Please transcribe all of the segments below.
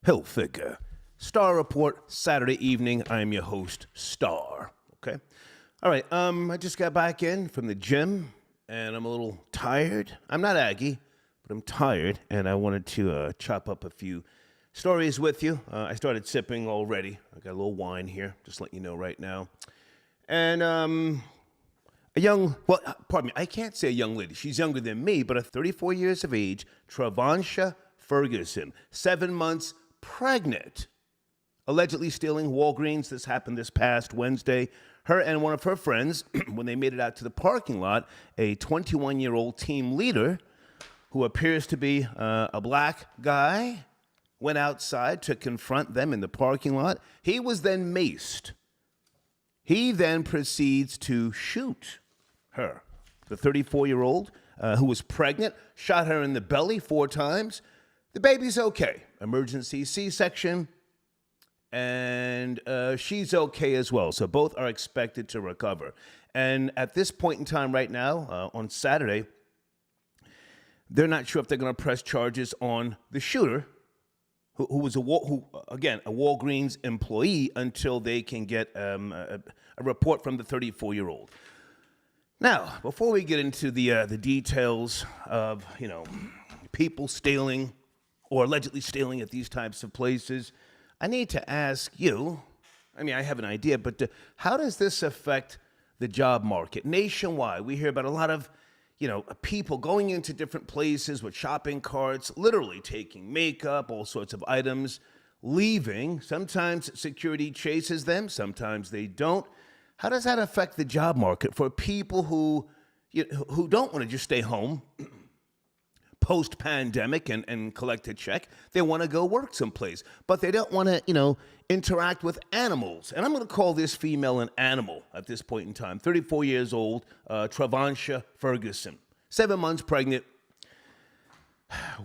Hill Figure. Star Report, Saturday evening. I'm your host, Star. Okay? All right, I just got back in from the gym, and I'm a little tired. I'm not Aggie, but I'm tired, and I wanted to chop up a few stories with you. I started sipping already. I got a little wine here, just letting you know right now. And pardon me, I can't say a young lady. She's younger than me, but 34 years of age, Travansha Ferguson, 7 months pregnant, allegedly stealing Walgreens. This happened this past Wednesday. Her and one of her friends, when they made it out to the parking lot, a 21-year-old team leader who appears to be a black guy, went outside to confront them in the parking lot. He was then maced. He then proceeds to shoot her, the 34-year-old who was pregnant, shot her in the belly 4 times. The baby's okay. Emergency C-section, and she's okay as well. So both are expected to recover. And at this point in time right now, on Saturday, they're not sure if they're going to press charges on the shooter, who was a Walgreens employee, until they can get a report from the 34-year-old. Now, before we get into the details of people stealing or allegedly stealing at these types of places, I need to ask you. I mean, I have an idea, but how does this affect the job market nationwide? We hear about a lot of people going into different places with shopping carts, literally taking makeup, all sorts of items, leaving. Sometimes security chases them, sometimes they don't. How does that affect the job market for people who don't want to just stay home post-pandemic and collect a check? They want to go work someplace, but they don't want to, interact with animals. And I'm going to call this female an animal at this point in time. 34 years old, Travansha Ferguson, 7 months pregnant.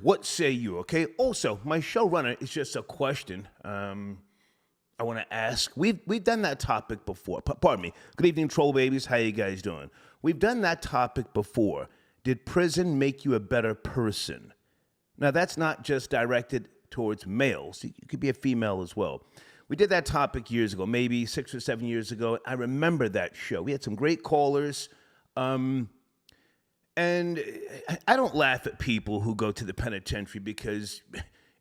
What say you, okay? Also, my showrunner is just a question I want to ask. We've done that topic before. Pardon me. Good evening, troll babies. How you guys doing? We've done that topic before. Did prison make you a better person? Now, that's not just directed towards males. You could be a female as well. We did that topic years ago, maybe 6 or 7 years ago. I remember that show. We had some great callers. And I don't laugh at people who go to the penitentiary, because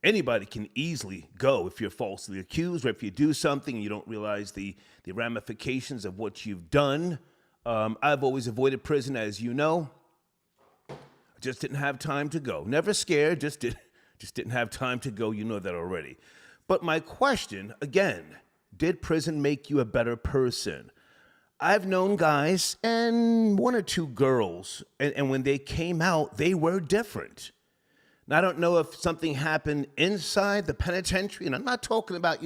anybody can easily go if you're falsely accused, or if you do something and you don't realize the ramifications of what you've done. I've always avoided prison, as you know. Just didn't have time to go. Never scared, just didn't have time to go. You know that already. But my question, again, did prison make you a better person? I've known guys and 1 or 2 girls, and when they came out, they were different. Now, I don't know if something happened inside the penitentiary, and I'm not talking about,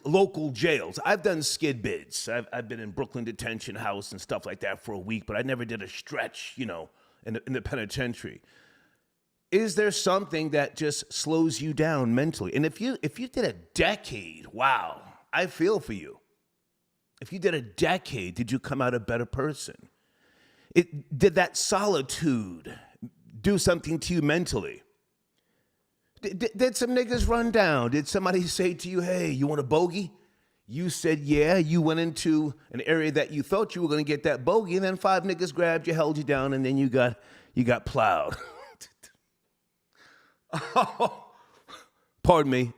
local jails. I've done skid bids. I've been in Brooklyn Detention House and stuff like that for a week, but I never did a stretch, in the penitentiary. Is there something that just slows you down mentally? And if you did a decade, wow, I feel for you. If you did a decade, did you come out a better person? Did that solitude do something to you mentally? Did some niggas run down? Did somebody say to you, hey, you want a bogey? You said, yeah. You went into an area that you thought you were going to get that bogey, and then 5 niggas grabbed you, held you down, and then you got plowed. Oh, pardon me.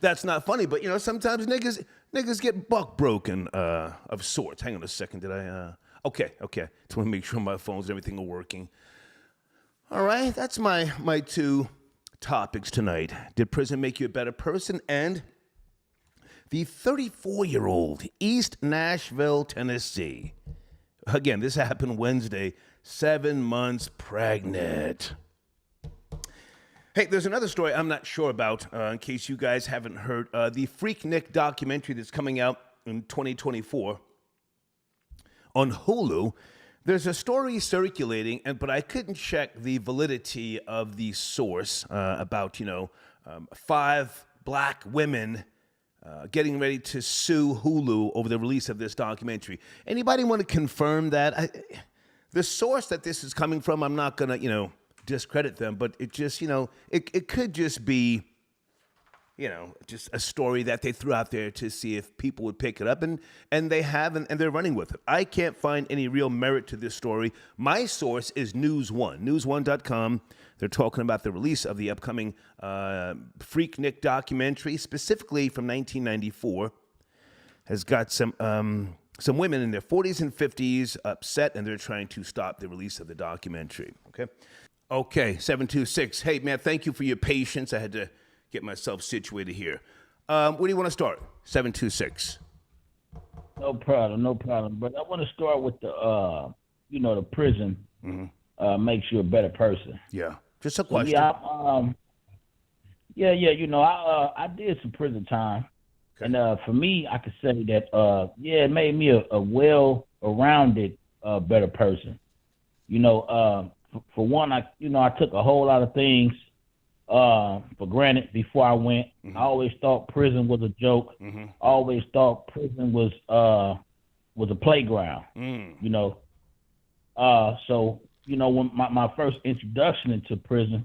That's not funny, but sometimes niggas get buck broken of sorts. Hang on a second. Did I? Okay. Just want to make sure my phones and everything are working. All right, that's my 2 topics tonight. Did prison make you a better person? And the 34-year-old, East Nashville, Tennessee. Again, this happened Wednesday. 7 months pregnant. Hey, there's another story I'm not sure about, in case you guys haven't heard. The Freaknik documentary that's coming out in 2024 on Hulu. There's a story circulating, but I couldn't check the validity of the source about, 5 black women getting ready to sue Hulu over the release of this documentary. Anybody want to confirm that? The source that this is coming from, I'm not going to, discredit them, but it just, it could just be, just a story that they threw out there to see if people would pick it up, and they have, and they're running with it. I can't find any real merit to this story. My source is News One, news1.com. They're talking about the release of the upcoming Freaknik documentary, specifically from 1994. Has got some women in their 40s and 50s upset, and they're trying to stop the release of the documentary. Okay, 726. Hey, man, thank you for your patience. I had to get myself situated here. Where do you want to start? 726. No problem. But I want to start with the, the prison makes you a better person. Yeah, just a question. I did some prison time. Okay. And for me, I could say that, it made me a well-rounded, better person. For one, I took a whole lot of things for granted before I went. I always thought prison was a joke. I always thought prison was a playground. So when my first introduction into prison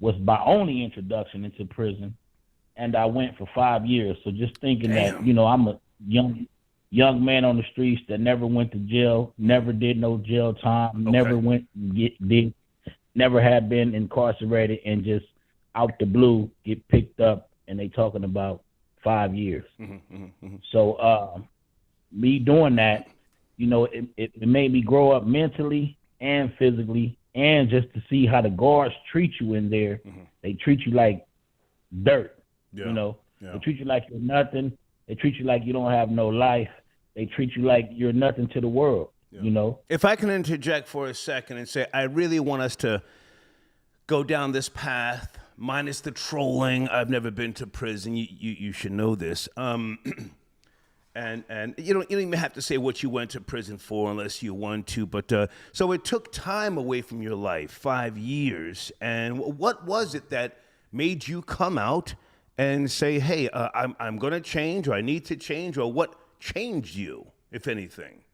was my only introduction into prison, and I went for 5 years. So just thinking that I'm a young man on the streets that never went to jail, never did no jail time, never had been incarcerated, and just out the blue get picked up, and they talking about 5 years. So me doing that, it made me grow up mentally and physically, and just to see how the guards treat you in there. They treat you like dirt. They treat you like you're nothing. They treat you like you don't have no life. They treat you like you're nothing to the world. If I can interject for a second and say, I really want us to go down this path, minus the trolling. I've never been to prison. You should know this. And you don't even have to say what you went to prison for unless you want to. But so it took time away from your life, 5 years. And what was it that made you come out and say, hey, I'm going to change, or I need to change, or what changed you, if anything?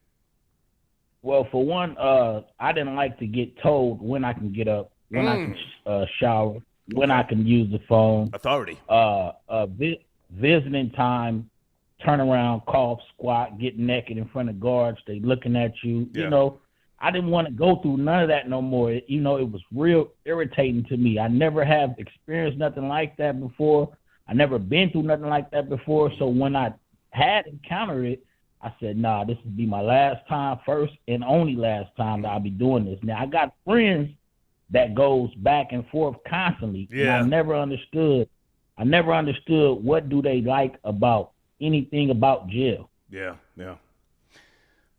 Well, for one, I didn't like to get told when I can get up, when I can shower, when I can use the phone. Authority. Visiting time, turn around, cough, squat, get naked in front of guards. They looking at you. Yeah. I didn't want to go through none of that no more. It was real irritating to me. I never have experienced nothing like that before. I never been through nothing like that before. So when I had encountered it, I said, nah, this will be my last time, first and only last time that I'll be doing this. Now, I got friends that goes back and forth constantly. Yeah. And I never understood what do they like about anything about jail. Yeah.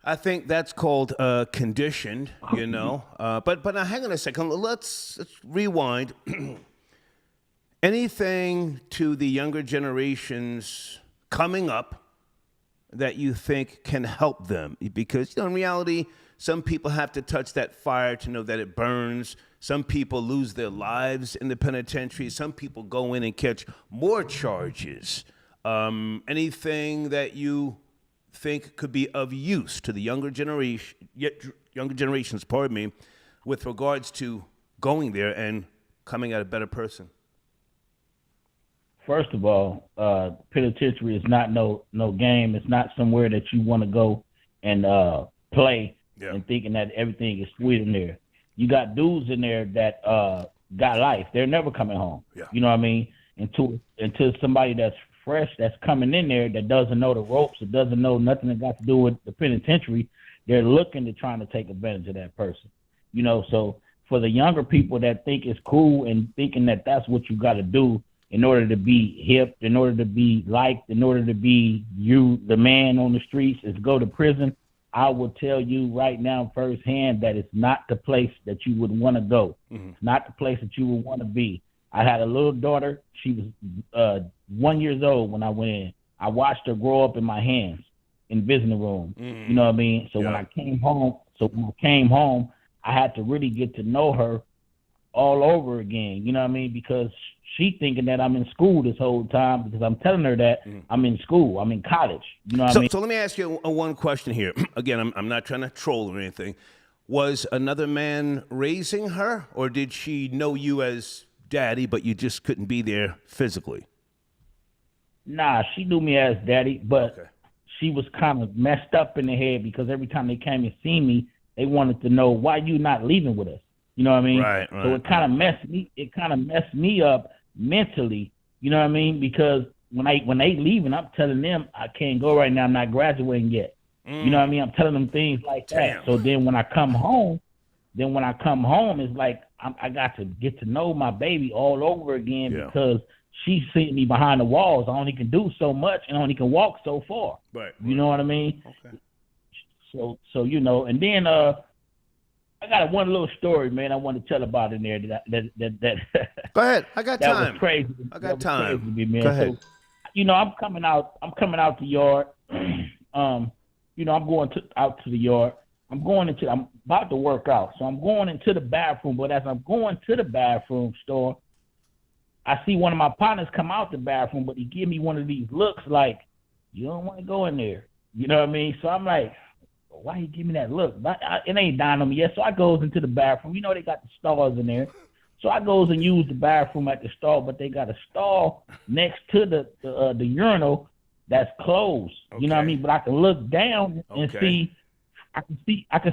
I think that's called conditioned, But now hang on a second. Let's rewind. Anything to the younger generations coming up that you think can help them? Because, in reality, some people have to touch that fire to know that it burns. Some people lose their lives in the penitentiary. Some people go in and catch more charges. Anything that you think could be of use to the younger generations, with regards to going there and coming out a better person? First of all, penitentiary is not no game. It's not somewhere that you want to go and play and thinking that everything is sweet in there. You got dudes in there that got life. They're never coming home. Yeah. You know what I mean? Until somebody that's fresh, that's coming in there, that doesn't know the ropes, that doesn't know nothing that got to do with the penitentiary, they're looking to trying to take advantage of that person. So for the younger people that think it's cool and thinking that that's what you got to do in order to be hip, in order to be liked, in order to be you, the man on the streets, is go to prison, I will tell you right now firsthand that it's not the place that you would want to go. It's not the place that you would want to be. I had a little daughter. She was 1 year old when I went in. I watched her grow up in my hands in visiting room. You know what I mean? So when I came home, I had to really get to know her all over again. You know what I mean? Because she thinking that I'm in school this whole time, because I'm telling her that I'm in school, I'm in college. You know what I mean? So let me ask you one question here. Again, I'm not trying to troll or anything. Was another man raising her, or did she know you as daddy, but you just couldn't be there physically? Nah, she knew me as daddy, but Okay. she was kind of messed up in the head because every time they came and seen me, they wanted to know why you not leaving with us. You know what I mean? Right. So it kind of messed me. It kind of messed me up mentally. You know what I mean? Because when they leaving, I'm telling them I can't go right now. I'm not graduating yet. You know what I mean? I'm telling them things like Damn. that. So then when I come home, it's like I got to get to know my baby all over again because she's seeing me behind the walls. I only can do so much and only can walk so far. Right. You know what I mean? Okay. So you know, and then I got one little story, man. I want to tell about in there that Go ahead. I got that time. was crazy. I got time. Crazy to me, man. Go ahead. So, you know, I'm coming out the yard. You know, I'm going out to the yard. I'm about to work out. So I'm going into the bathroom. But as I'm going to the bathroom store, I see one of my partners come out the bathroom, but he give me one of these looks like, you don't want to go in there. You know what I mean? So I'm like, why he give me that look? But it ain't dying on me yet. So I goes into the bathroom. You know, they got the stalls in there. So I goes and use the bathroom at the stall, but they got a stall next to the urinal that's closed. Okay. You know what I mean? But I can look down and see. I can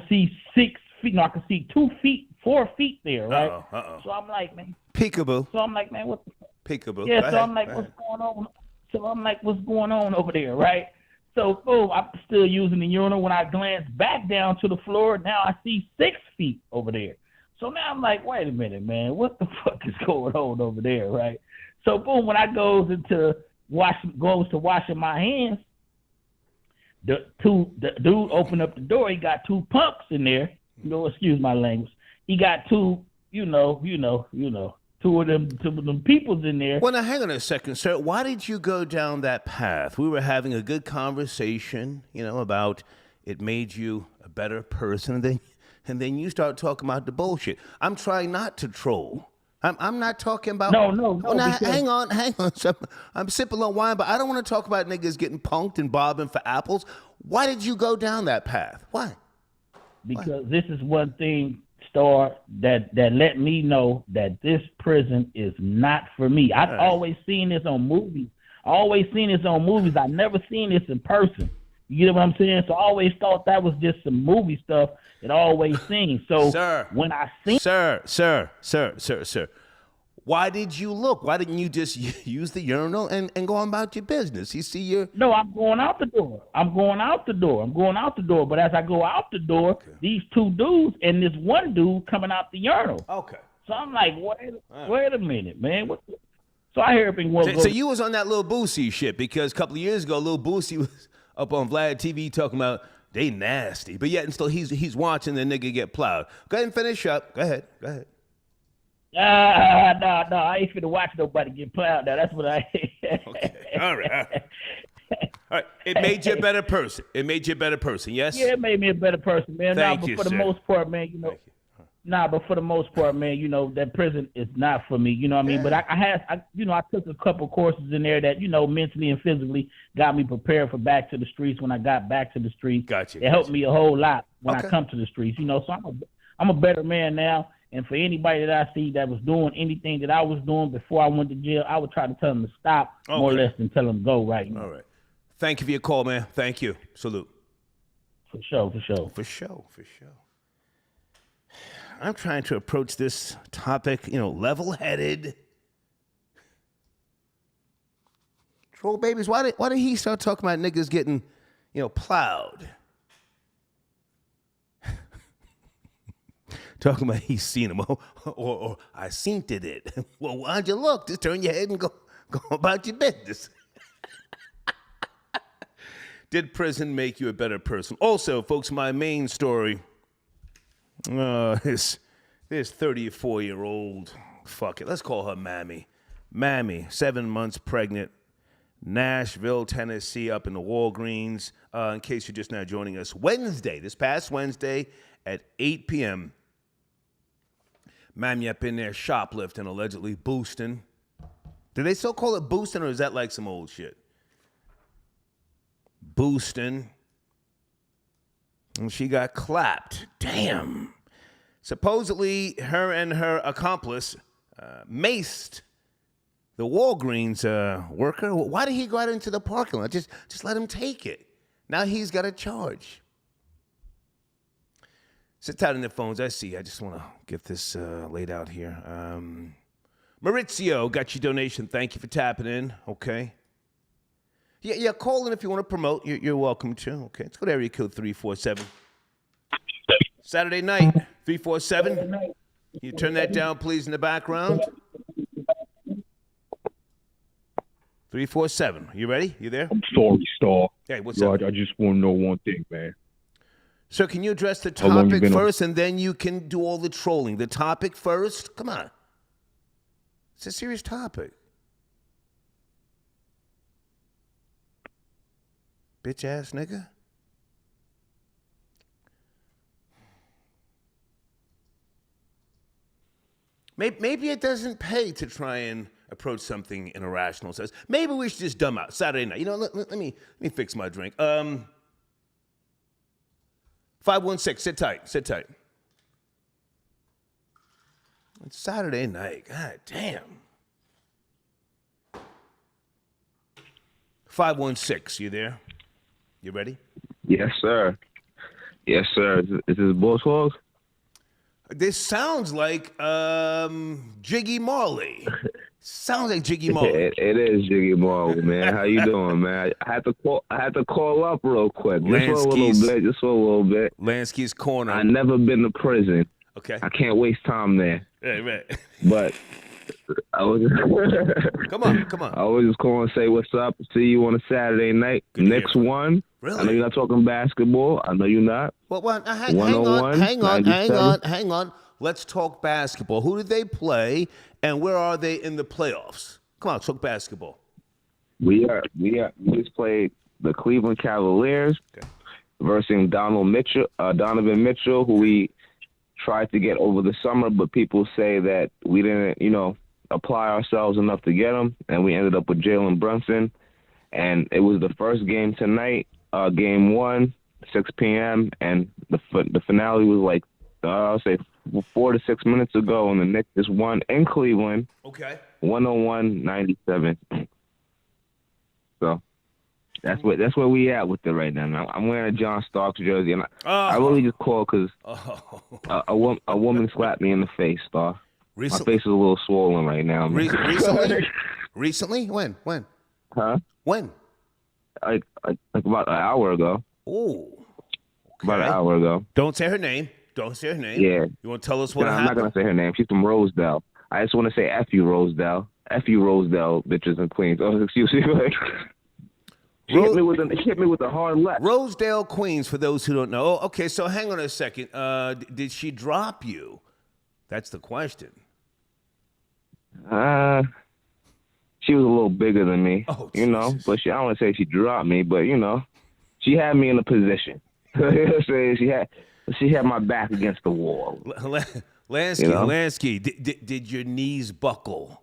see 6 feet. No, I can see 2 feet, 4 feet there, right? So I'm like, man. Peekaboo. So I'm like, man, what the fuck? Peekaboo. Yeah, so I'm like, what's going on? So I'm like, what's going on over there, right? So, boom, I'm still using the urinal. When I glance back down to the floor, now I see 6 feet over there. So now I'm like, wait a minute, man, what the fuck is going on over there, right? So, boom, when I goes to washing my hands, the dude opened up the door. He got 2 punks in there. You know, excuse my language. He got 2, you know, 2 of them peoples in there. Well, now, hang on a second, sir. Why did you go down that path? We were having a good conversation, you know, about it made you a better person, and then you start talking about the bullshit. I'm trying not to troll. I'm not talking about... No. Now, hang on. I'm sipping on wine, but I don't want to talk about niggas getting punked and bobbing for apples. Why did you go down that path? Why? Because this is one thing, Star, that let me know that this prison is not for me. I've always seen this on movies. I never seen this in person. You know what I'm saying? So I always thought that was just some movie stuff that I always seen. So when I seen... Sir. Why did you look? Why didn't you just use the urinal and go on about your business? You see your... No, I'm going out the door. But as I go out the door, these 2 dudes and this one dude coming out the urinal. Okay. So I'm like, wait a minute, man. So I hear everything. So you was on that Lil Boosie shit because a couple of years ago, Lil Boosie was up on Vlad TV talking about they nasty, but yet and still he's watching the nigga get plowed. Go ahead and finish up. Go ahead. No, I ain't finna watch nobody get plowed. Now that's what I. Okay. All right. It made you a better person. Yes. Yeah, it made me a better person, man. Thank you, but for sir. the most part, man, you know. But for the most part, man, you know, that prison is not for me. You know what I mean? But I took a couple courses in there that, you know, mentally and physically got me prepared for back to the streets. When I got back to the streets, it helped me a whole lot when I come to the streets. You know, so I'm a better man now. And for anybody that I see that was doing anything that I was doing before I went to jail, I would try to tell them to stop more or less than tell them go right now. All right. Thank you for your call, man. Thank you. Salute. For sure. I'm trying to approach this topic, you know, level-headed. Troll babies, why did he start talking about niggas getting, you know, plowed? Talking about he's seen him, or I seen it. Well, why'd you look? Just turn your head and go about your business. Did prison make you a better person? Also, folks, my main story, this 34-year-old, fuck it, let's call her Mammy. Mammy, 7 months pregnant, Nashville, Tennessee, up in the Walgreens. In case you're just now joining us, this past Wednesday at 8 p.m., Mammy up in there shoplifting, allegedly boosting. Do they still call it boosting, or is that like some old shit? Boosting. And she got clapped. Damn. Supposedly, her and her accomplice maced the Walgreens worker. Why did he go out into the parking lot? Just let him take it. Now he's got a charge. Sit tight on the phones. I see. I just want to get this laid out here. Maurizio, got your donation. Thank you for tapping in. Okay. Yeah. Call in if you want to promote. You're welcome to. Okay. Let's go to area code 347. Saturday night, 347. You turn that down, please, in the background. 347. You ready? You there? I'm sorry, Star. Hey, what's up? I just want to know one thing, man. Sir, can you address the topic first, and then you can do all the trolling? The topic first? Come on. It's a serious topic. Bitch ass nigga. Maybe it doesn't pay to try and approach something in a rational sense. Maybe we should just dumb out Saturday night. You know, let me fix my drink. 516, sit tight. It's Saturday night. God damn. 516, you there? You ready? Yes, sir. Yes, sir. Is this Bulldogs? This sounds like Jiggy Marley. Sounds like Jiggy Marley. It is Jiggy Marley, man. How you doing, man? I had to call up real quick. Just for a little bit. Lansky's corner. I never been to prison. Okay. I can't waste time there. Right. But I was Come on. I was just calling to say what's up. See you on a Saturday night. Good Next one. Really? I know you're not talking basketball. I know you're not. Well, hang on. Let's talk basketball. Who did they play, and where are they in the playoffs? Come on, let's talk basketball. We just played the Cleveland Cavaliers versus Donovan Mitchell, who we tried to get over the summer, but people say that we didn't, apply ourselves enough to get him, and we ended up with Jalen Brunson. And it was the first game tonight, game 1, 6 p.m., and the finale was like, I'll say 4 to 6 minutes ago, and the Knicks just won in Cleveland. Okay. 101-97. So that's where we at with it right now. I'm wearing a John Starks jersey, and I really just called because a woman slapped me in the face, Star. Recently? My face is a little swollen right now. Recently? Recently? When? Huh? When? Like about an hour ago. Oh. Okay. About an hour ago. Don't say her name. Yeah. You want to tell us what happened? I'm not going to say her name. She's from Rosedale. I just want to say F you, Rosedale. F you, Rosedale, bitches in Queens. Oh, excuse me. She hit me with a hard left. Rosedale, Queens, for those who don't know. Oh, okay, so hang on a second. Did she drop you? That's the question. She was a little bigger than me, but I don't want to say she dropped me, but she had me in a position. She had my back against the wall. Lansky, did your knees buckle?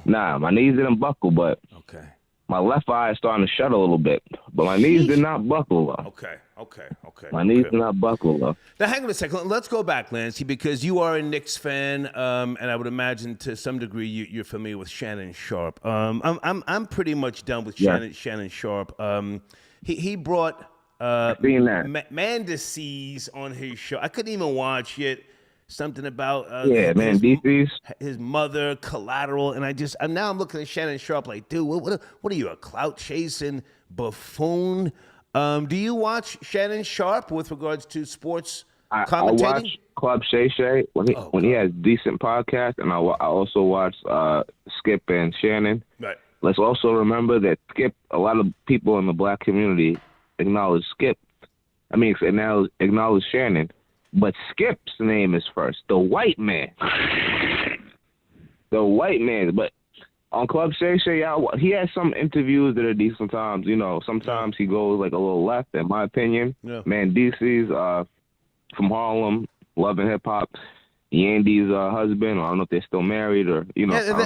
Nah, my knees didn't buckle, but okay. My left eye is starting to shut a little bit, but my knees did not buckle though. Okay. My knees did not buckle though. Now hang on a second. Let's go back, Lansky, because you are a Knicks fan, and I would imagine to some degree you're familiar with Shannon Sharp. I'm pretty much done with Shannon Sharp. He brought Mandices on his show. I couldn't even watch it. Something about his mother, Collateral, and now I'm looking at Shannon Sharp like, dude, what are you, a clout chasing buffoon? Do you watch Shannon Sharp with regards to sports commentating? I watch Club Shay Shay when he has decent podcasts, and I also watch Skip and Shannon. Right. Let's also remember that Skip, a lot of people in the black community acknowledge Skip. Acknowledge Shannon. But Skip's name is first. The white man. But on Club Shay Shay, he has some interviews that are decent sometimes. Sometimes he goes like a little left, in my opinion. Yeah. Man, DC's from Harlem, loving hip hop. Yandy's husband, or I don't know if they're still married, or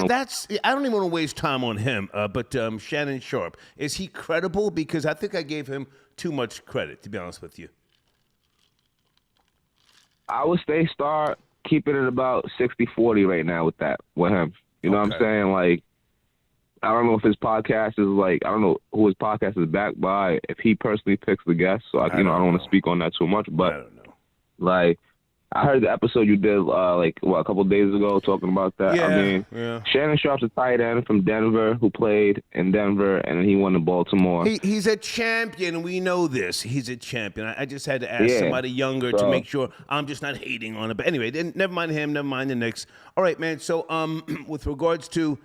that's. I don't even want to waste time on him. But Shannon Sharpe, is he credible? Because I think I gave him too much credit, to be honest with you. I would start keeping it about 60-40 right now with him. You know what I'm saying? Like, I don't know if his podcast is like, I don't know who his podcast is backed by, if he personally picks the guests. So I don't want to speak on that too much, but I don't know. Like, I heard the episode you did a couple of days ago talking about that. Yeah, I mean, Shannon Sharpe's a tight end from Denver who played in Denver, and then he went to Baltimore. He's a champion. We know this. He's a champion. I just had to ask somebody younger to make sure I'm just not hating on it. But anyway, never mind him. Never mind the Knicks. All right, man. So with regards to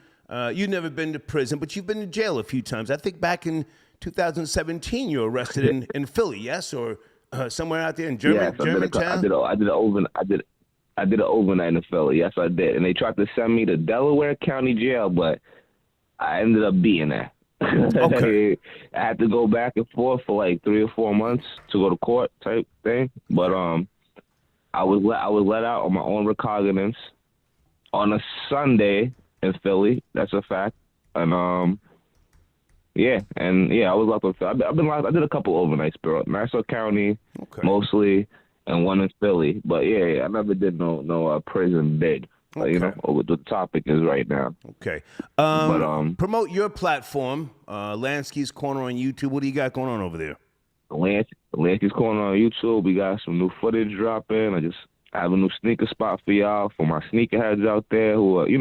you've never been to prison, but you've been to jail a few times. I think back in 2017 you were arrested in Philly, yes, or somewhere out there in Germantown. I did an overnight in Philly. Yes, I did. And they tried to send me to Delaware County Jail, but I ended up being there. Okay. I had to go back and forth for like 3 or 4 months to go to court type thing. But I was let out on my own recognizance on a Sunday in Philly. That's a fact. And I was locked up. I've been locked. I did a couple overnights, bro. Nassau County, mostly, and one in Philly. But I never did no prison bid. What the topic is right now. Okay. Promote your platform, Lansky's Corner on YouTube. What do you got going on over there? Lansky's Corner on YouTube. We got some new footage dropping. I have a new sneaker spot for y'all, for my sneakerheads out there who are, you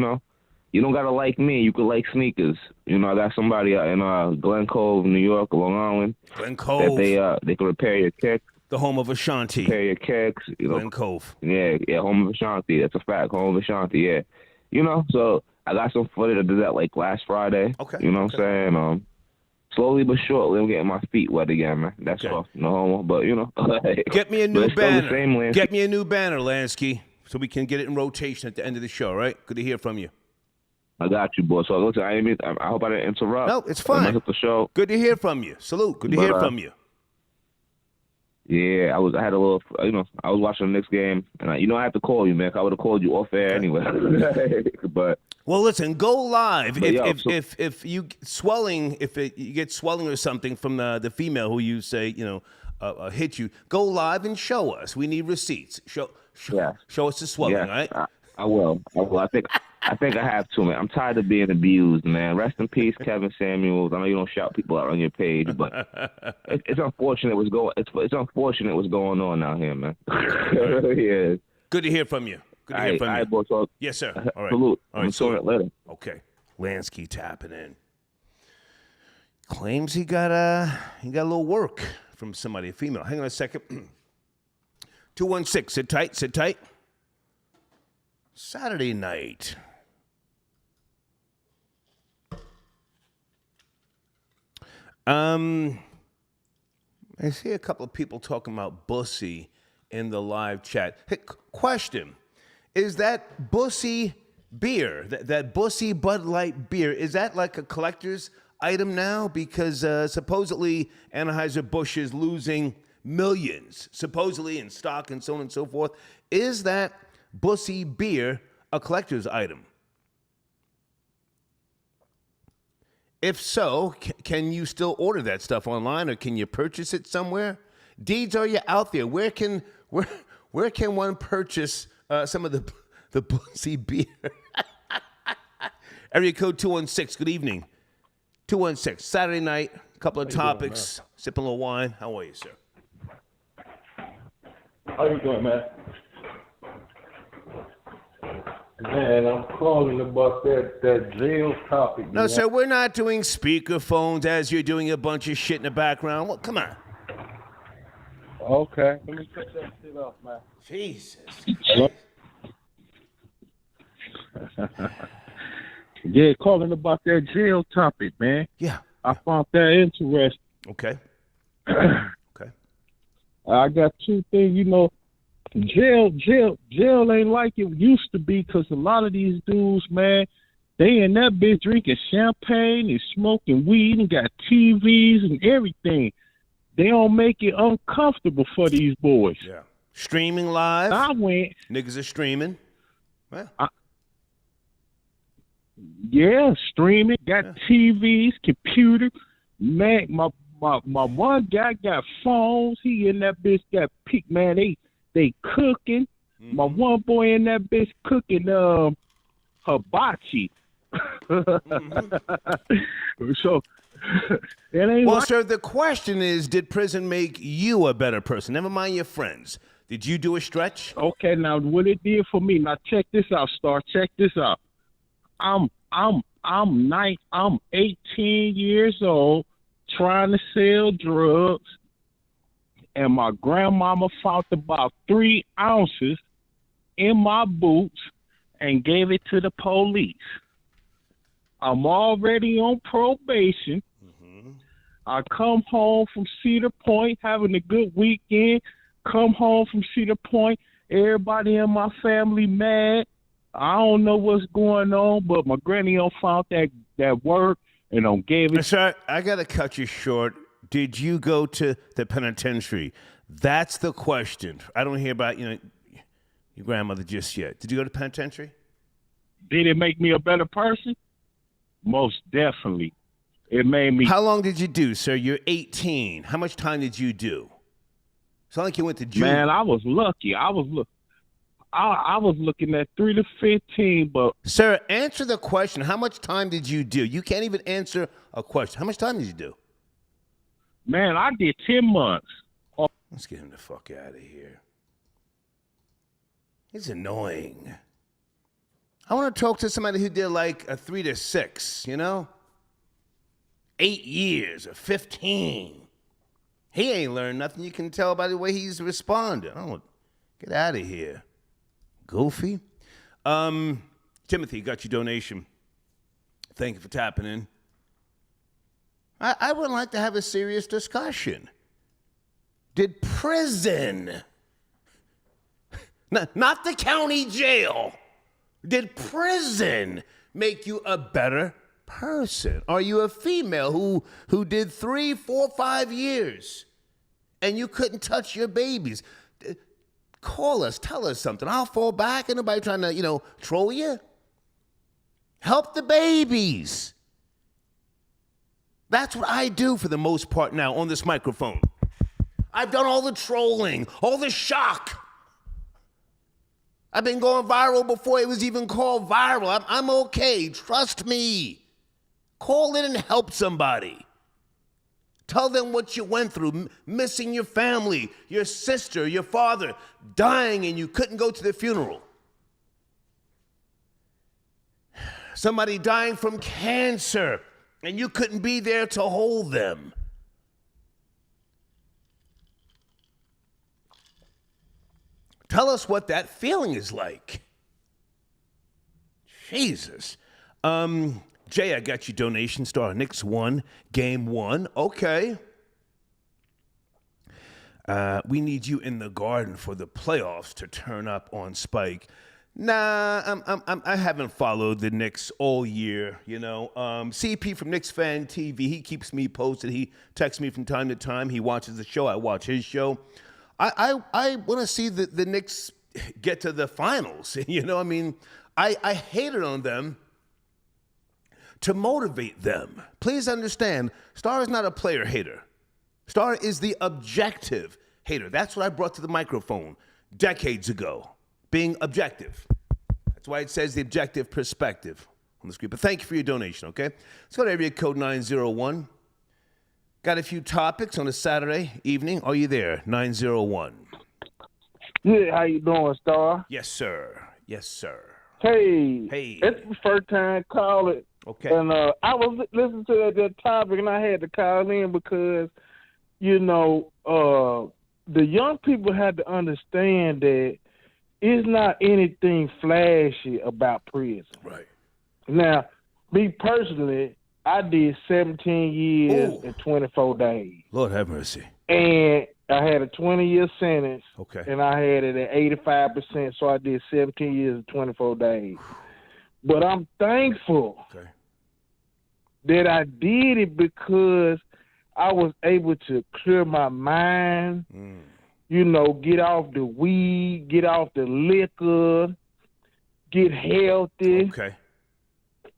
don't gotta like me. You could like sneakers. I got somebody out in Glen Cove, New York, Long Island. Glen Cove. That they can repair your kicks. The home of Ashanti. Repair your kicks. Glen Cove. Yeah, home of Ashanti. That's a fact. Home of Ashanti. Yeah. So I got some footage. I did that like last Friday. Okay. You know what I'm saying? Slowly but surely, I'm getting my feet wet again, man. That's all. No homo, but Get me a new banner. Get me a new banner, Lansky, so we can get it in rotation at the end of the show. Right? Good to hear from you. I got you, boy. So listen, I hope I didn't interrupt. No, it's fine. Mess up the show. Good to hear from you. Salute. Good to hear from you. Yeah, I had a little, I was watching the Knicks game, and I had to call you, man. I would have called you off air anyway. But well, listen, go live. If you get swelling or something from the female who you say hit you, go live and show us. We need receipts. Show us the swelling, right? I will. I think I have to, man. I'm tired of being abused, man. Rest in peace, Kevin Samuels. I know you don't shout people out on your page, but it's unfortunate what's going. It's unfortunate what's going on out here, man. It really is. Good to hear from you. Good to hear from you. All right, boss. Yes, sir. All right. Salute. All right. Salute. Later. Okay. Lansky tapping in. Claims he got a little work from somebody, a female. Hang on a second. 216. Sit tight. Sit tight. Saturday night. I see a couple of people talking about Bussy in the live chat. Hey, question: is that Bussy beer, that Bussy Bud Light beer, is that like a collector's item now? Because supposedly Anheuser-Busch is losing millions, supposedly in stock and so on and so forth. Is that Bussy beer a collector's item? If so, can you still order that stuff online, or can you purchase it somewhere? Deeds, are you out there? Where can one purchase some of the Bussy beer? Area code 216. Good evening. 216. Saturday night. A couple of topics. Sipping a little wine. How are you, sir? How you doing, man? Man, I'm calling about that jail topic. No, sir, we're not doing speakerphones as you're doing a bunch of shit in the background. Well, come on. Okay. Let me cut that shit off, man. Jesus. Yeah, calling about that jail topic, man. Yeah. I found that interesting. Okay. Okay. I got two things, Jail ain't like it used to be, because a lot of these dudes, man, they in that bitch drinking champagne and smoking weed and got TVs and everything. They don't make it uncomfortable for these boys. Yeah. Streaming live. I went. Niggas are streaming. Yeah, streaming, got TVs, computer. Man, my one guy got phones. He in that bitch got peak, man. They cooking. Mm-hmm. My one boy in that bitch cooking hibachi. Mm-hmm. So it ain't well, sir, the question is, did prison make you a better person? Never mind your friends. Did you do a stretch? Okay, now what it did for me. Now check this out, Star. Check this out. I'm 18 years old, trying to sell drugs, and my grandmama found about 3 ounces in my boots and gave it to the police. I'm already on probation. Mm-hmm. I come home from Cedar Point, having a good weekend. Come home from Cedar Point, everybody in my family mad. I don't know what's going on, but my granny found that work and gave it. Sir, I got to cut you short. Did you go to the penitentiary? That's the question. I don't hear about, your grandmother just yet. Did you go to penitentiary? Did it make me a better person? Most definitely. It made me. How long did you do, sir? You're 18. How much time did you do? It's not like you went to jail. Man, I was lucky. I was looking at 3 to 15, but... Sir, answer the question. How much time did you do? You can't even answer a question. How much time did you do? Man, I did 10 months. Let's get him the fuck out of here. He's annoying. I want to talk to somebody who did like a 3 to 6, 8 years or 15. He ain't learned nothing. You can tell by the way he's responding. Get out of here. Goofy. Timothy, got your donation. Thank you for tapping in. I would like to have a serious discussion. Did prison, not the county jail, did prison make you a better person? Are you a female who did 3, 4, 5 years and you couldn't touch your babies? Call us, tell us something. I'll fall back. Ain't nobody trying to, troll you. Help the babies. That's what I do for the most part now on this microphone. I've done all the trolling, all the shock. I've been going viral before it was even called viral. I'm okay. Trust me. Call in and help somebody. Tell them what you went through, missing your family, your sister, your father, dying and you couldn't go to the funeral. Somebody dying from cancer and you couldn't be there to hold them. Tell us what that feeling is like. Jesus. Jay, I got your donation. Star Knicks won game 1. Okay. We need you in the Garden for the playoffs to turn up on Spike. Nah, I haven't followed the Knicks all year, CP from Knicks Fan TV, he keeps me posted. He texts me from time to time. He watches the show. I watch his show. I want to see the Knicks get to the finals. I hated on them to motivate them. Please understand, Star is not a player hater. Star is the objective hater. That's what I brought to the microphone decades ago, being objective. That's why it says the objective perspective on the screen. But thank you for your donation, okay? Let's go to area code 901. Got a few topics on a Saturday evening. Are you there? 901. Yeah, how you doing, Star? Yes, sir. Yes, sir. Hey. Hey. It's the first time calling. Okay. And I was listening to that topic, and I had to call in because, the young people had to understand that it's not anything flashy about prison. Right. Now, me personally, I did 17 years and 24 days. Lord have mercy. And I had a 20-year sentence. Okay. And I had it at 85%, so I did 17 years and 24 days. But I'm thankful that I did it because I was able to clear my mind, get off the weed, get off the liquor, get healthy, Okay.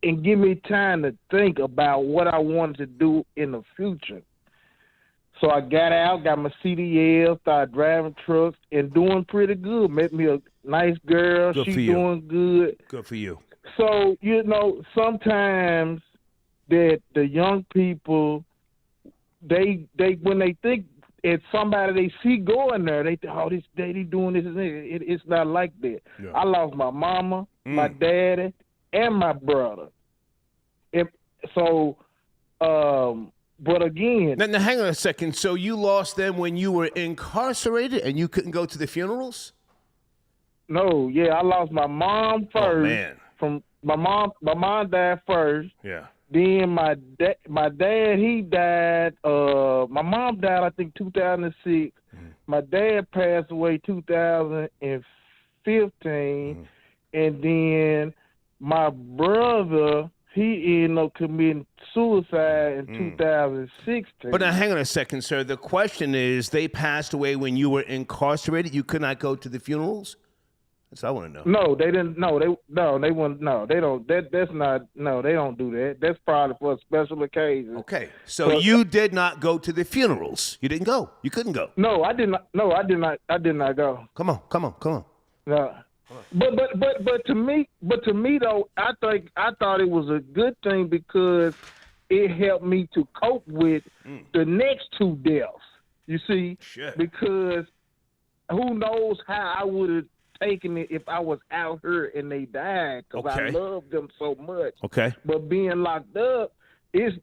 and give me time to think about what I wanted to do in the future. So I got out, got my CDL, started driving trucks, and doing pretty good. Met me a nice girl. Good She for you. doing good. Good for you. So, sometimes that the young people, they when they think it's somebody they see going there, they think, oh, this daddy doing this and that. It's not like that. Yeah. I lost my mama, my daddy, and my brother. But again, Now, hang on a second. So you lost them when you were incarcerated and you couldn't go to the funerals? no, I lost my mom first. Oh, man. From my mom died first. Yeah. Then my dad, he died. My mom died, I think, 2006. My dad passed away 2015, and then my brother, he ended up committing suicide in 2016. But now, hang on a second, sir. The question is, they passed away when you were incarcerated. You could not go to the funerals? That's what I want to know. No, they didn't. No, they wouldn't. No, they don't. That's not. No, they don't do that. That's probably for a special occasion. Okay, so you did not go to the funerals. You didn't go. You couldn't go. No, I did not. No, I did not. I did not go. Come on. No. But to me though, I thought it was a good thing because it helped me to cope with the next two deaths. You see, Shit. because who knows how I would have taken it if I was out here and they died, because I Okay. love them so much. Okay. But being locked up is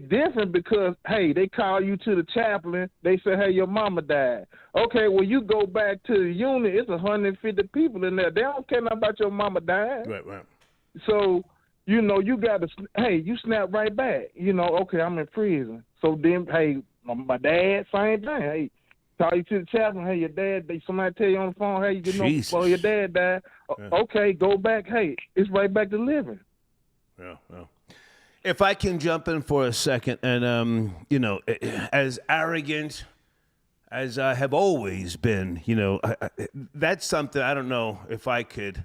different because, hey, they call you to the chaplain. They say, hey, your mama died. Okay, well, you go back to the unit. It's 150 people in there. They don't care nothing about your mama dying. Right. So, you got to, hey, you snap right back. Okay, I'm in prison. So then, hey, my dad, same thing. Hey, call you to the chaplain. Hey, your dad, somebody tell you on the phone, hey, Jesus. well, your dad died. Yeah. Okay, go back. Hey, it's right back to living. Yeah. If I can jump in for a second, and as arrogant as I have always been, that's something I don't know if I could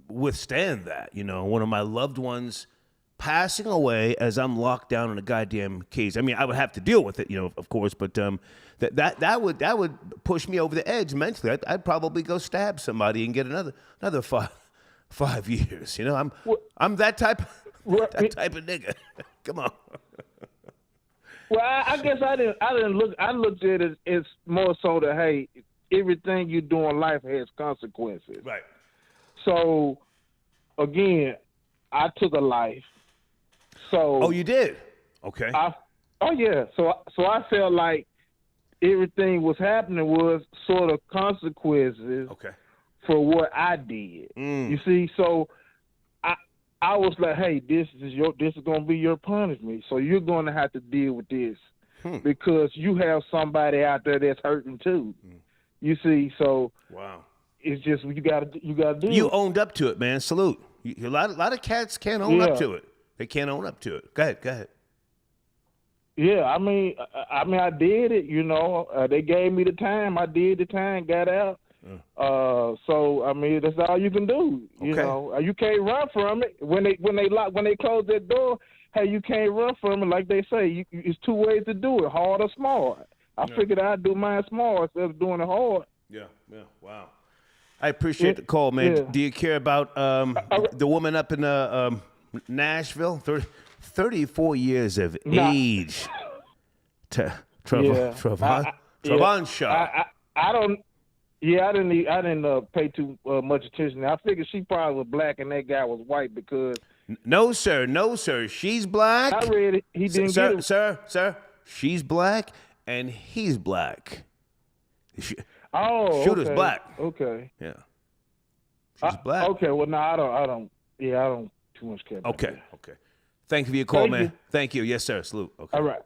withstand that. One of my loved ones passing away as I'm locked down in a goddamn cage. I mean, I would have to deal with it, of course, but that would push me over the edge mentally. I'd probably go stab somebody and get another 5 years. I'm that type. That type of nigga. Come on. Well, I guess I didn't look. I looked at it as more so that, hey, everything you do in life has consequences. Right. So, again, I took a life. So. Oh, you did? Okay. So I felt like everything was happening was sort of consequences. Okay. For what I did. You see, so. I was like, hey, this is gonna be your punishment. So you're gonna have to deal with this because you have somebody out there that's hurting too. You see, so wow, it's just you gotta do. You owned up to it, man. Salute. A lot of cats can't own up to it. They can't own up to it. Go ahead. Yeah, I mean, I did it. They gave me the time. I did the time. Got out. So I mean, that's all you can do. Okay. You can't run from it when they close that door. Hey, you can't run from it. Like they say, it's two ways to do it: hard or smart. I figured I'd do mine smart instead of doing it hard. Yeah. Wow. I appreciate the call, man. Yeah. Do you care about the woman up in Nashville? 34 years of age. Trevon Shaw. I don't. Yeah, I didn't pay too much attention. I figured she probably was black and that guy was white because. No, sir. She's black. I read it. He didn't get it. Sir. She's black and he's black. Shooter's okay. Black. Okay. Yeah. She's black. Okay. Well, no, I don't. Yeah, I don't too much care. Okay. Thank you for your call, Thank man. you. Thank you. Yes, sir. Salute. Okay. All right.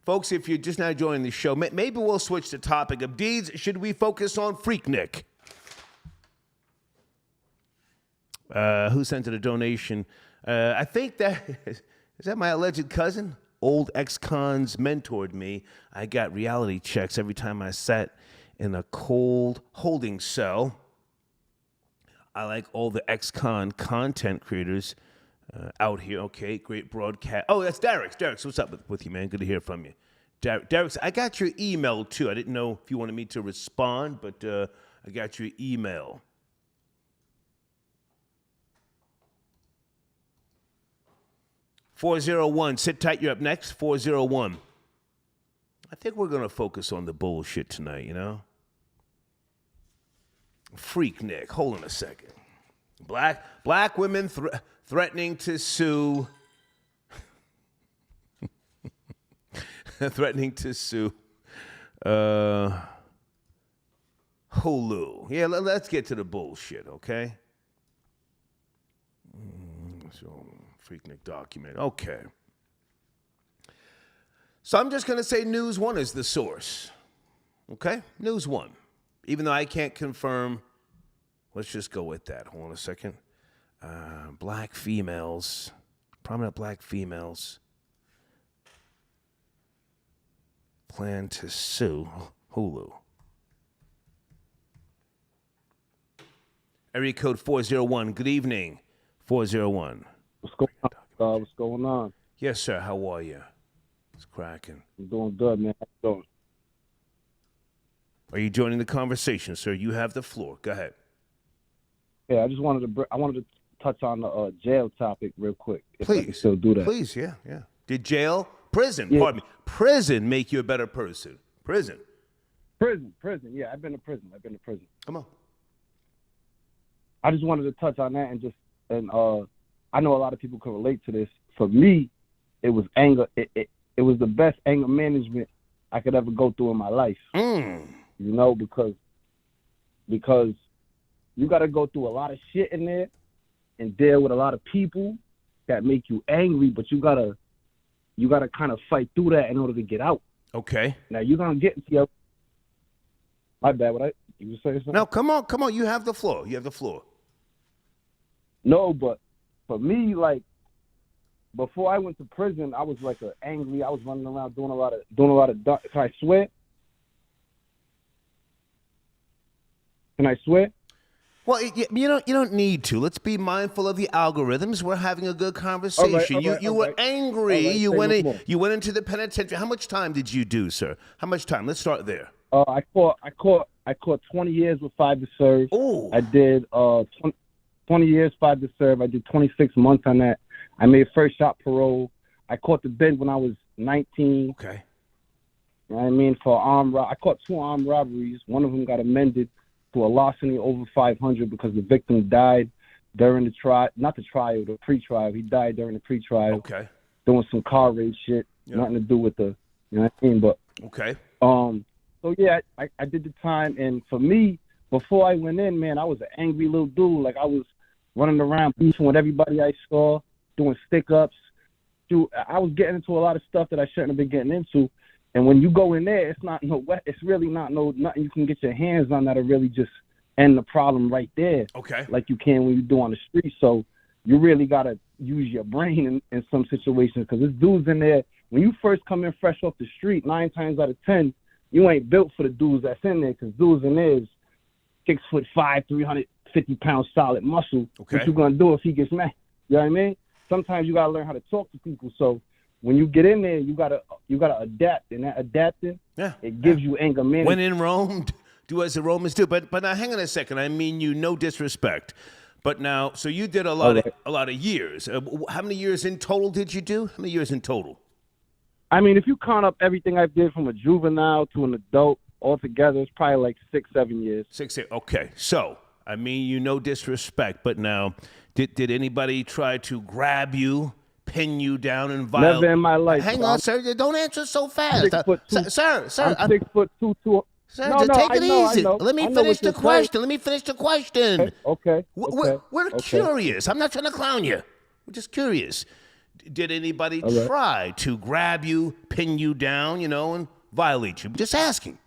Folks, if you're just now joining the show, maybe we'll switch the topic of deeds. Should we focus on Freaknik? Who sent it a donation? I think that is that my alleged cousin? Old ex-cons mentored me. I got reality checks every time I sat in a cold holding cell. I like all the ex-con content creators out here. Okay, great broadcast. Oh, that's Derek. Derek, so what's up with you, man? Good to hear from you. Derek, I got your email, too. I didn't know if you wanted me to respond, but I got your email. .401, sit tight, you're up next. 401. I think we're going to focus on the bullshit tonight, you know? Freaknik, hold on a second. Black women threatening to sue. Threatening to sue Hulu. Yeah, let's get to the bullshit, okay? So, Freaknik document. Okay. So I'm just going to say News One is the source. Okay? News One. Even though I can't confirm, let's just go with that. Hold on a second. Black females, prominent black females, plan to sue Hulu. Area code 401. Good evening, 401. What's going on? What's going on? Yes, sir. How are you? It's cracking. I'm doing good, man. How you doing? Are you joining the conversation, sir? You have the floor. Go ahead. Yeah, I wanted to touch on the jail topic real quick. If I can Please. still do that. Please, yeah. Did prison, Yeah. pardon me, prison make you a better person? Prison. Prison. Yeah, I've been to prison. Come on. I just wanted to touch on that and I know a lot of people can relate to this. For me, it was anger. It was the best anger management I could ever go through in my life. You know, because you got to go through a lot of shit in there and deal with a lot of people that make you angry, but you gotta kind of fight through that in order to get out. Okay. Now you're gonna get into your. My bad. You were saying something? No, come on. You have the floor. No, but for me, like before I went to prison, I was like angry. I was running around doing a lot of. Can I swear? Can I swear? Well, you don't need to. Let's be mindful of the algorithms. We're having a good conversation. You were angry. Right, you went into the penitentiary. How much time did you do, sir? How much time? Let's start there. I caught 20 years with 5 to serve. Oh. I did 20 years, 5 to serve. I did 26 months on that. I made first shot parole. I caught the bid when I was 19. Okay. You know what I mean? For I caught 2 armed robberies. One of them got amended to a larceny over 500 because the victim died during the trial. Not the trial, the pre-trial. He died during the pre-trial. Okay. Doing some car race shit. Yeah. Nothing to do with you know what I mean? But okay. So yeah, I did the time, and for me, before I went in, man, I was an angry little dude. Like I was running around beefing with everybody I saw, doing stick-ups. I was getting into a lot of stuff that I shouldn't have been getting into. And when you go in there, it's really not nothing you can get your hands on that'll really just end the problem right there. Okay. Like you can when you do on the street. So you really gotta use your brain in some situations because there's dudes in there. When you first come in fresh off the street, 9 times out of 10, you ain't built for the dudes that's in there because dudes in there is 6'5", 350-pound solid muscle. Okay. What you gonna do if he gets mad? You know what I mean? Sometimes you gotta learn how to talk to people. So when you get in there, you gotta adapt, and that adapting, it gives you anger management. When in Rome, do as the Romans do. But now, hang on a second. I mean, no disrespect, but now, so you did a lot of years. How many years in total did you do? How many years in total? I mean, if you count up everything I did from a juvenile to an adult altogether, it's probably like 6-7 years. 6 years. Okay. So, I mean, no disrespect, but now, did anybody try to grab you, pin you down, and violate? Never in my life. Hang on, sir. Don't answer so fast. 6'2". Sir. I'm 6'2". Sir, No, take it I easy. know. Let me I know finish what the you're question. Okay. We're curious. I'm not trying to clown you. We're just curious. Did anybody try to grab you, pin you down, and violate you? I'm just asking.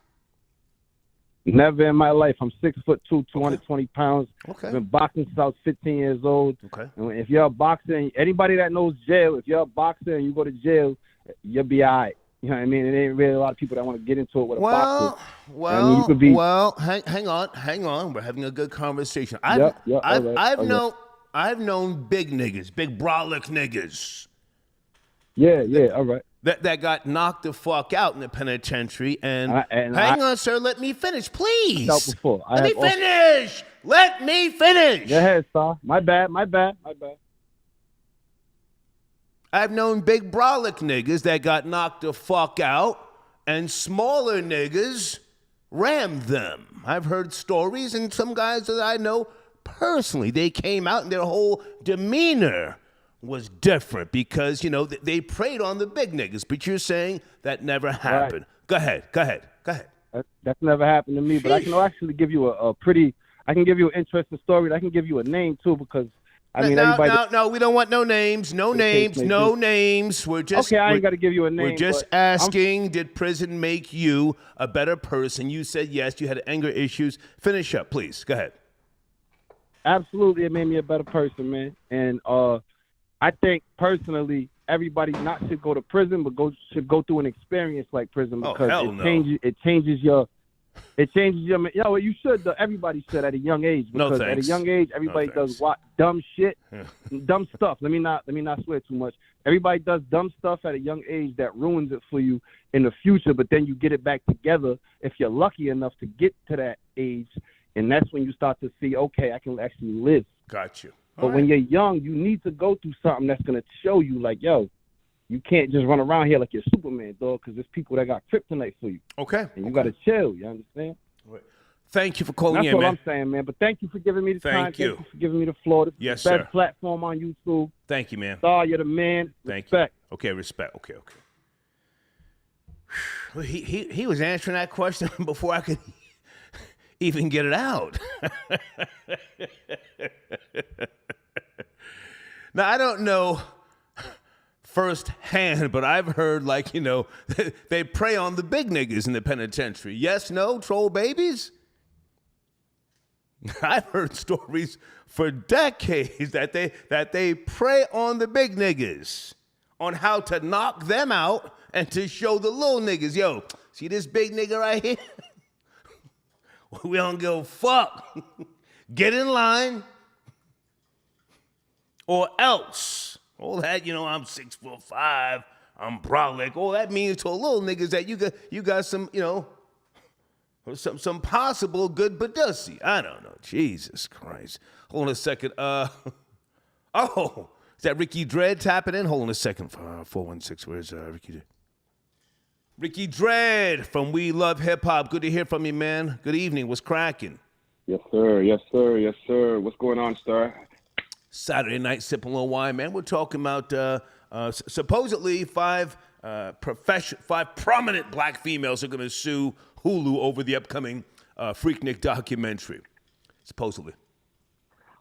Never in my life. I'm 6'2", 220 pounds. Okay. I've been boxing since I was 15 years old. Okay. And if you're a boxer, anybody that knows jail, if you're a boxer and you go to jail, you'll be all right. You know what I mean? It ain't really a lot of people that want to get into it with a boxer. I mean, you Well, could be, hang on. We're having a good conversation. Yep, all right, I've known big niggas, big brolic niggas. Yeah, all right. That got knocked the fuck out in the penitentiary. And hang on, sir, let me finish, please. Let me finish. Let me finish. Go ahead, sir. My bad. I've known big brolic niggas that got knocked the fuck out, and smaller niggas rammed them. I've heard stories, and some guys that I know personally, they came out and their whole demeanor was different because, you know, they preyed on the big niggas. But you're saying that never happened. Right. Go ahead. That's never happened to me, but I can actually give you I can give you an interesting story. I can give you a name, too, because everybody. No, we don't want no names. No names. We're just okay. I ain't got to give you a name. We're just asking: did prison make you a better person? You said yes. You had anger issues. Finish up, please. Go ahead. Absolutely, it made me a better person, man. And I think personally, everybody not should go to prison, but should go through an experience like prison because it changes your. You should though. Everybody should at a young age because at a young age everybody does dumb shit, dumb stuff. Let me not swear too much. Everybody does dumb stuff at a young age that ruins it for you in the future. But then you get it back together if you're lucky enough to get to that age, and that's when you start to see, okay, I can actually live. Got you. But when you're young, you need to go through something that's gonna show you, like, yo, you can't just run around here like you're Superman, dog, because there's people that got kryptonite for you. Okay. And you got to chill, you understand? Right. Thank you for calling in, man. That's what I'm saying, man. But thank you for giving me the time. Thank you for giving me the floor. This is the best platform on YouTube. Thank you, man. Star, you're the man. Respect. Okay, respect. Okay. He was answering that question before I could even get it out. Now, I don't know firsthand, but I've heard, like, you know, they prey on the big niggas in the penitentiary. Yes, no, troll babies? I've heard stories for decades that they prey on the big niggas, on how to knock them out and to show the little niggas, yo, see this big nigga right here? We don't give a fuck. Get in line or else. All that, you know, I'm 6'5", I'm brolic. All that means to a little niggas that you got some, you know, some possible good badussy. I don't know. Jesus Christ. Hold on a second. Is that Ricky Dredd tapping in? Hold on a second. 416. Where's Ricky Dredd? Ricky Dredd from We Love Hip Hop. Good to hear from you, man. Good evening. What's cracking? Yes, sir. What's going on, Star? Saturday night, sipping a little wine, man. We're talking about supposedly five prominent black females are going to sue Hulu over the upcoming Freaknik documentary. Supposedly.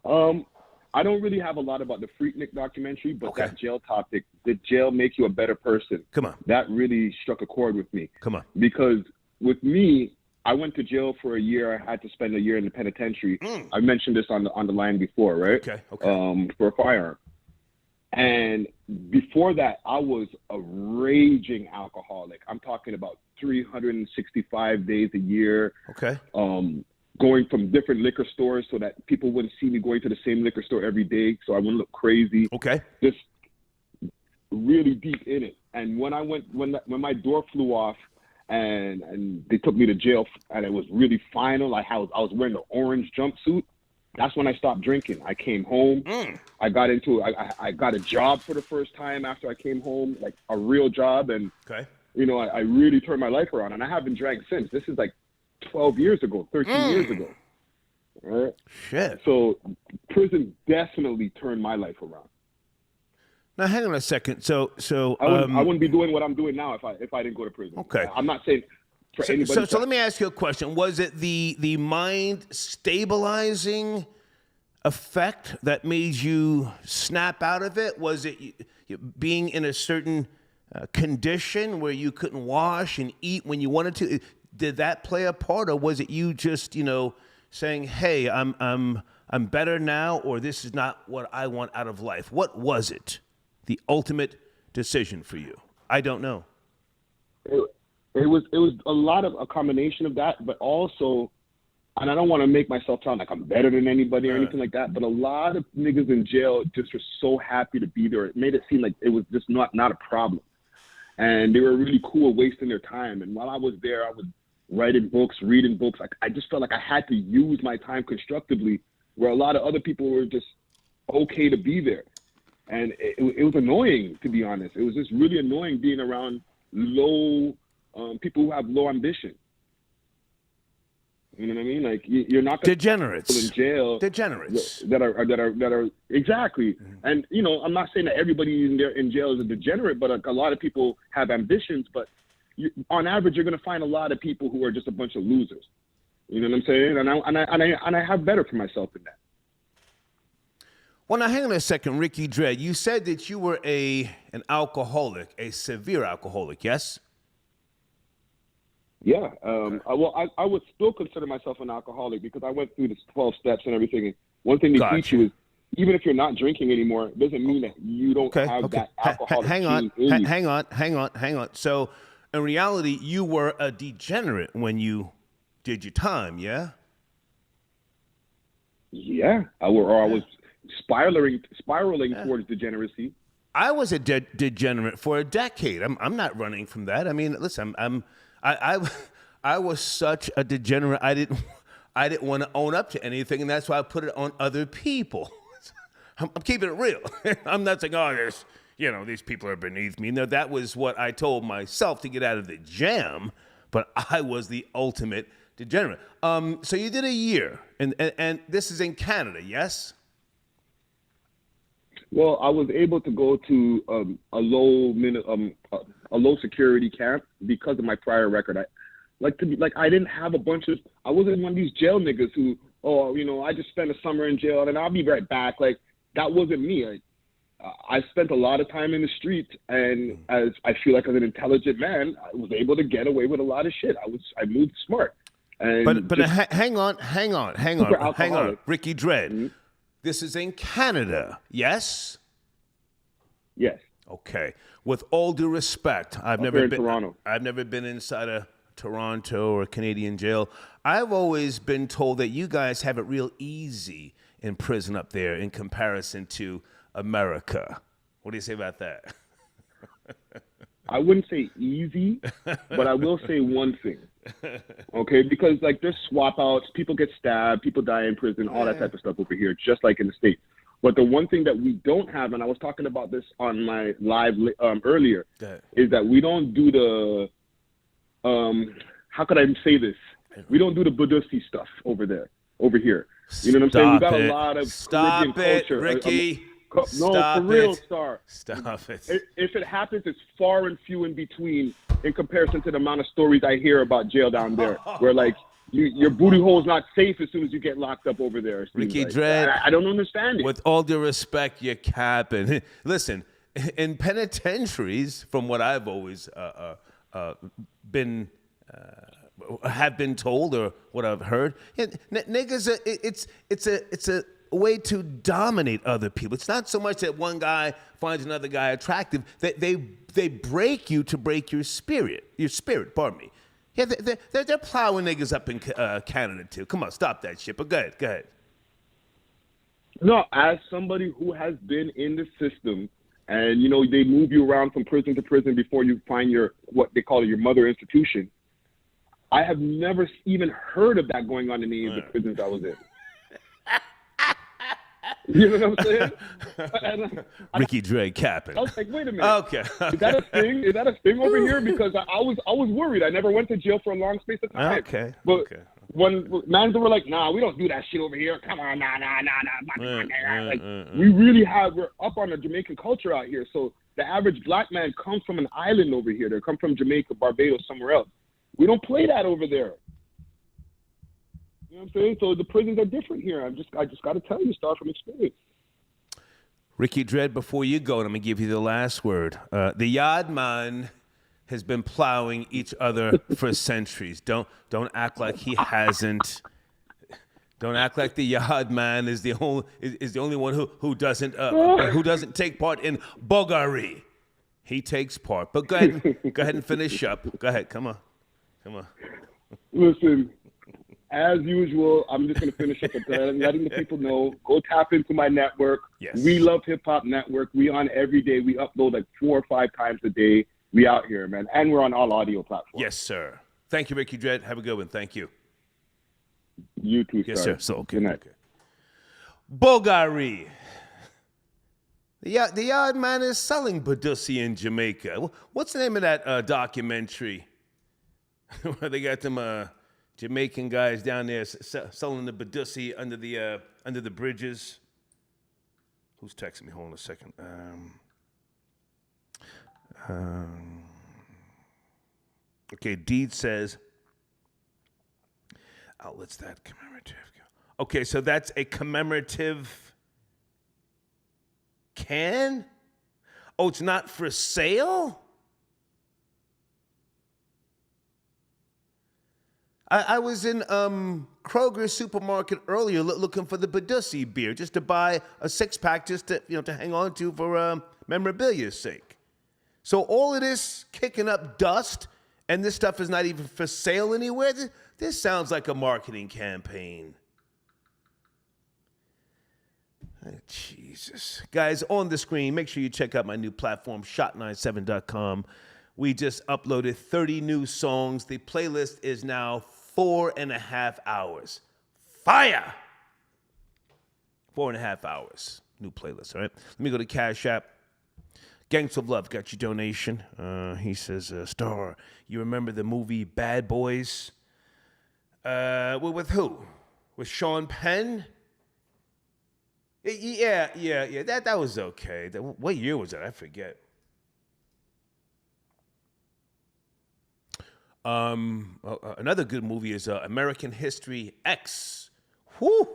I don't really have a lot about the Freaknik documentary, but that jail topic, did jail make you a better person? Come on. That really struck a chord with me. Come on. Because with me, I went to jail for a year. I had to spend a year in the penitentiary. I mentioned this on the line before, right? Okay. For a firearm. And before that, I was a raging alcoholic. I'm talking about 365 days a year. Okay. Going from different liquor stores so that people wouldn't see me going to the same liquor store every day, so I wouldn't look crazy. Okay. Just really deep in it. And when my door flew off, and they took me to jail, and it was really final. I was wearing the orange jumpsuit. That's when I stopped drinking. I came home. I got a job for the first time after I came home, like a real job, and you know, I really turned my life around, and I haven't drank since. This is like 12 years ago, 13 years ago. All right? Shit. So prison definitely turned my life around. Now, hang on a second. So I wouldn't be doing what I'm doing now if I didn't go to prison. Okay. I'm not saying for anybody. So let me ask you a question. Was it the mind stabilizing effect that made you snap out of it? Was it being in a certain condition where you couldn't wash and eat when you wanted to? Did that play a part, or was it you just, you know, saying, "Hey, I'm better now," or "This is not what I want out of life"? What was it? The ultimate decision for you? I don't know. It was a lot of a combination of that, but also, and I don't want to make myself sound like I'm better than anybody or anything like that, but a lot of niggas in jail just were so happy to be there. It made it seem like it was just not a problem. And they were really cool wasting their time. And while I was there, I was writing books, reading books. Like, I just felt like I had to use my time constructively, where a lot of other people were just okay to be there. And it was annoying, to be honest. It was just really annoying being around people who have low ambition. You know what I mean? Like, you're not gonna degenerates in jail. Degenerates that are exactly. Mm-hmm. And you know, I'm not saying that everybody in jail is a degenerate, but a lot of people have ambitions. But on average, you're gonna find a lot of people who are just a bunch of losers. You know what I'm saying? And I have better for myself than that. Well, now hang on a second, Ricky Dredd. You said that you were an alcoholic, a severe alcoholic, yes? Yeah. I would still consider myself an alcoholic because I went through the 12 steps and everything. And one thing they teach you is, even if you're not drinking anymore, it doesn't mean that you don't have that alcoholic gene in you. Hang on. So, in reality, you were a degenerate when you did your time, yeah? Yeah. I was spiraling towards degeneracy. I was a degenerate for a decade. I'm not running from that. I mean, listen, I was such a degenerate. I didn't want to own up to anything, and that's why I put it on other people. I'm keeping it real. I'm not saying, these people are beneath me. No, that was what I told myself to get out of the jam. But I was the ultimate degenerate. So you did a year, and this is in Canada, yes? Well, I was able to go to a low security camp because of my prior record. I didn't have I wasn't one of these jail niggas who, I just spent a summer in jail and I'll be right back. Like, that wasn't me. I spent a lot of time in the streets, and as I feel like as an intelligent man, I was able to get away with a lot of shit. I moved smart. And but hang on, Ricky Dredd. Mm-hmm. This is in Canada, yes? Yes. Okay. With all due respect, I've never been inside a Toronto or a Canadian jail. I've always been told that you guys have it real easy in prison up there in comparison to America. What do you say about that? I wouldn't say easy, but I will say one thing. Okay, because there's swap outs, people get stabbed, people die in prison, all that type of stuff over here, just like in the States. But the one thing that we don't have, and I was talking about this on my live earlier, is that we don't do the, how could I say this? We don't do the Budusi stuff over here. You know what I'm saying? We got a lot of Caribbean culture. Ricky. No, for real, Star. Stop it. If it happens, it's far and few in between in comparison to the amount of stories I hear about jail down there, where your booty hole is not safe as soon as you get locked up over there. Ricky Dredd, I don't understand it. With all due respect, you're capping. Listen, in penitentiaries, from what I've always have been told or what I've heard, niggas, it's a way to dominate other people. It's not so much that one guy finds another guy attractive, that they break you to break your spirit, pardon me. Yeah, they're plowing niggas up in Canada too. Come on, stop that shit. But go ahead. No, as somebody who has been in the system, and they move you around from prison to prison before you find what they call your mother institution, I have never even heard of that going on in any of the prisons I was in. You know what I'm saying? Ricky Dredd capping. I was like, wait a minute. Okay. Is that a thing? Is that a thing over here? Because I was worried. I never went to jail for a long space of time. Okay. But when mans were like, nah, we don't do that shit over here. Come on, nah. We're up on the Jamaican culture out here. So the average black man comes from an island over here. They come from Jamaica, Barbados, somewhere else. We don't play that over there. You know what I'm saying? So the prisons are different here. I just got to tell you, Star, from experience. Ricky Dredd, before you go, and I'm going to give you the last word. The yard man has been plowing each other for centuries. Don't act like he hasn't. Don't act like the yard man is the only one who doesn't take part in boggery. He takes part. But go ahead and finish up. Go ahead, come on. Come on. Listen, as usual, I'm just going to finish up with letting the people know. Go tap into my network. Yes. We Love Hip Hop Network. We on every day. We upload like 4 or 5 times a day. We out here, man. And we're on all audio platforms. Yes, sir. Thank you, Ricky Dredd. Have a good one. Thank you. You too, Yes, sir. sir. So, okay. Good night. Okay. Bulgari. The yard man is selling Badusi in Jamaica. What's the name of that documentary? Where they got them Jamaican guys down there selling the Badusi under the bridges. Who's texting me? Hold on a second. Okay, Deed says, outlets that commemorative. Okay, so that's a commemorative can? Oh, it's not for sale? I was in Kroger supermarket earlier looking for the Badusi beer just to buy a 6-pack just to hang on to for memorabilia's sake. So all of this kicking up dust and this stuff is not even for sale anywhere? This sounds like a marketing campaign. Oh, Jesus. Guys, on the screen, make sure you check out my new platform, shot97.com. We just uploaded 30 new songs. The playlist is now 4.5 hours. Fire! 4.5 hours. New playlist, all right? Let me go to Cash App. Gangs of Love got your donation. He says, Star, you remember the movie Bad Boys? Well, with who? With Sean Penn? Yeah. That was okay. What year was that? I forget. Another good movie is American History X. Whew!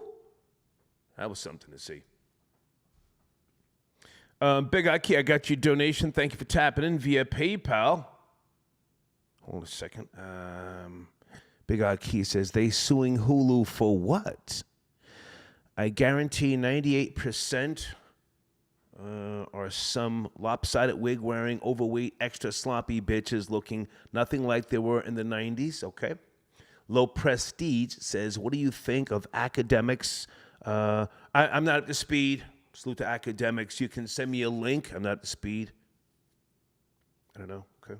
That was something to see. Big Ike, I got your donation. Thank you for tapping in via PayPal. Hold a second. Big Ike says, they suing Hulu for what? I guarantee 98% are some lopsided wig-wearing, overweight, extra sloppy bitches looking nothing like they were in the 90s, okay? Low Prestige says, what do you think of academics? I'm not at the speed. Salute to academics. You can send me a link. I'm not at the speed. I don't know, okay.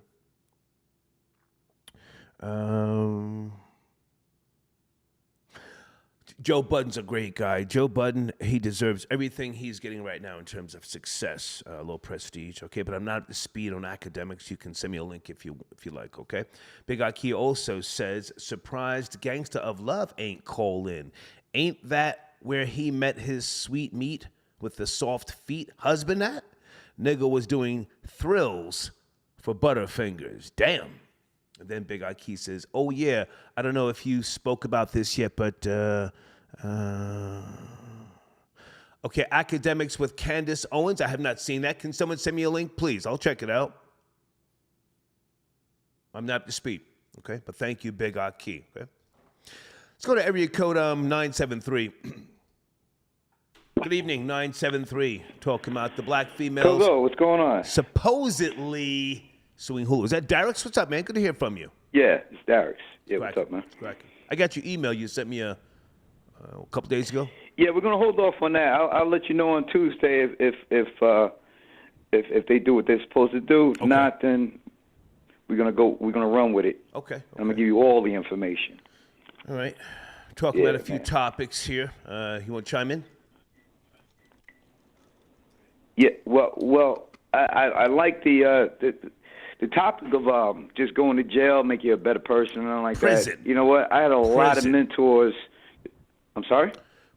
Joe Budden's a great guy. Joe Budden, he deserves everything he's getting right now in terms of success, low prestige, okay? But I'm not at the speed on academics. You can send me a link if you like, okay? Big Aki also says, surprised Gangsta of Love ain't call in. Ain't that where he met his sweet meat with the soft feet husband at? Nigga was doing thrills for Butterfingers. Damn. And then Big Ike says, oh, yeah, I don't know if you spoke about this yet, but, okay, academics with Candace Owens. I have not seen that. Can someone send me a link, please? I'll check it out. I'm not up to speed, okay? But thank you, Big Ike, okay? Let's go to area code 973. Good evening, 973. Talking about the black females. Hello, what's going on? Supposedly suing Hulu. Is that Derek's? What's up, man? Good to hear from you. Yeah, it's Derek's. Yeah, Crack. what's up, man? Crack. I got your email you sent me a couple days ago. Yeah, we're gonna hold off on that. I'll let you know on Tuesday if they do what they're supposed to do. If not, then we're gonna run with it. Okay. I'm gonna give you all the information. All right. Talking about a few topics here. You want to chime in? Yeah. Well, I like the topic of just going to jail, make you a better person, and like Prison. that. You know what? I had a lot of mentors. I'm sorry?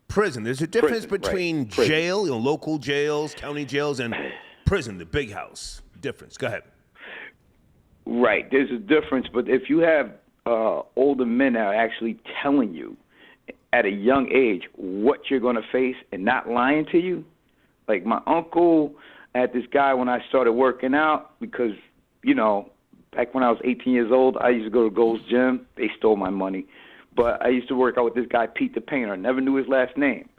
Prison. There's a difference Prison, between right. Prison. jail, local jails, county jails, and prison, the big house. Difference. Go ahead. Right. There's a difference, but if you have older men that are actually telling you at a young age what you're going to face and not lying to you, like my uncle had this guy when I started working out because, back when I was 18 years old, I used to go to Gold's Gym. They stole my money. But I used to work out with this guy, Pete the Painter. I never knew his last name.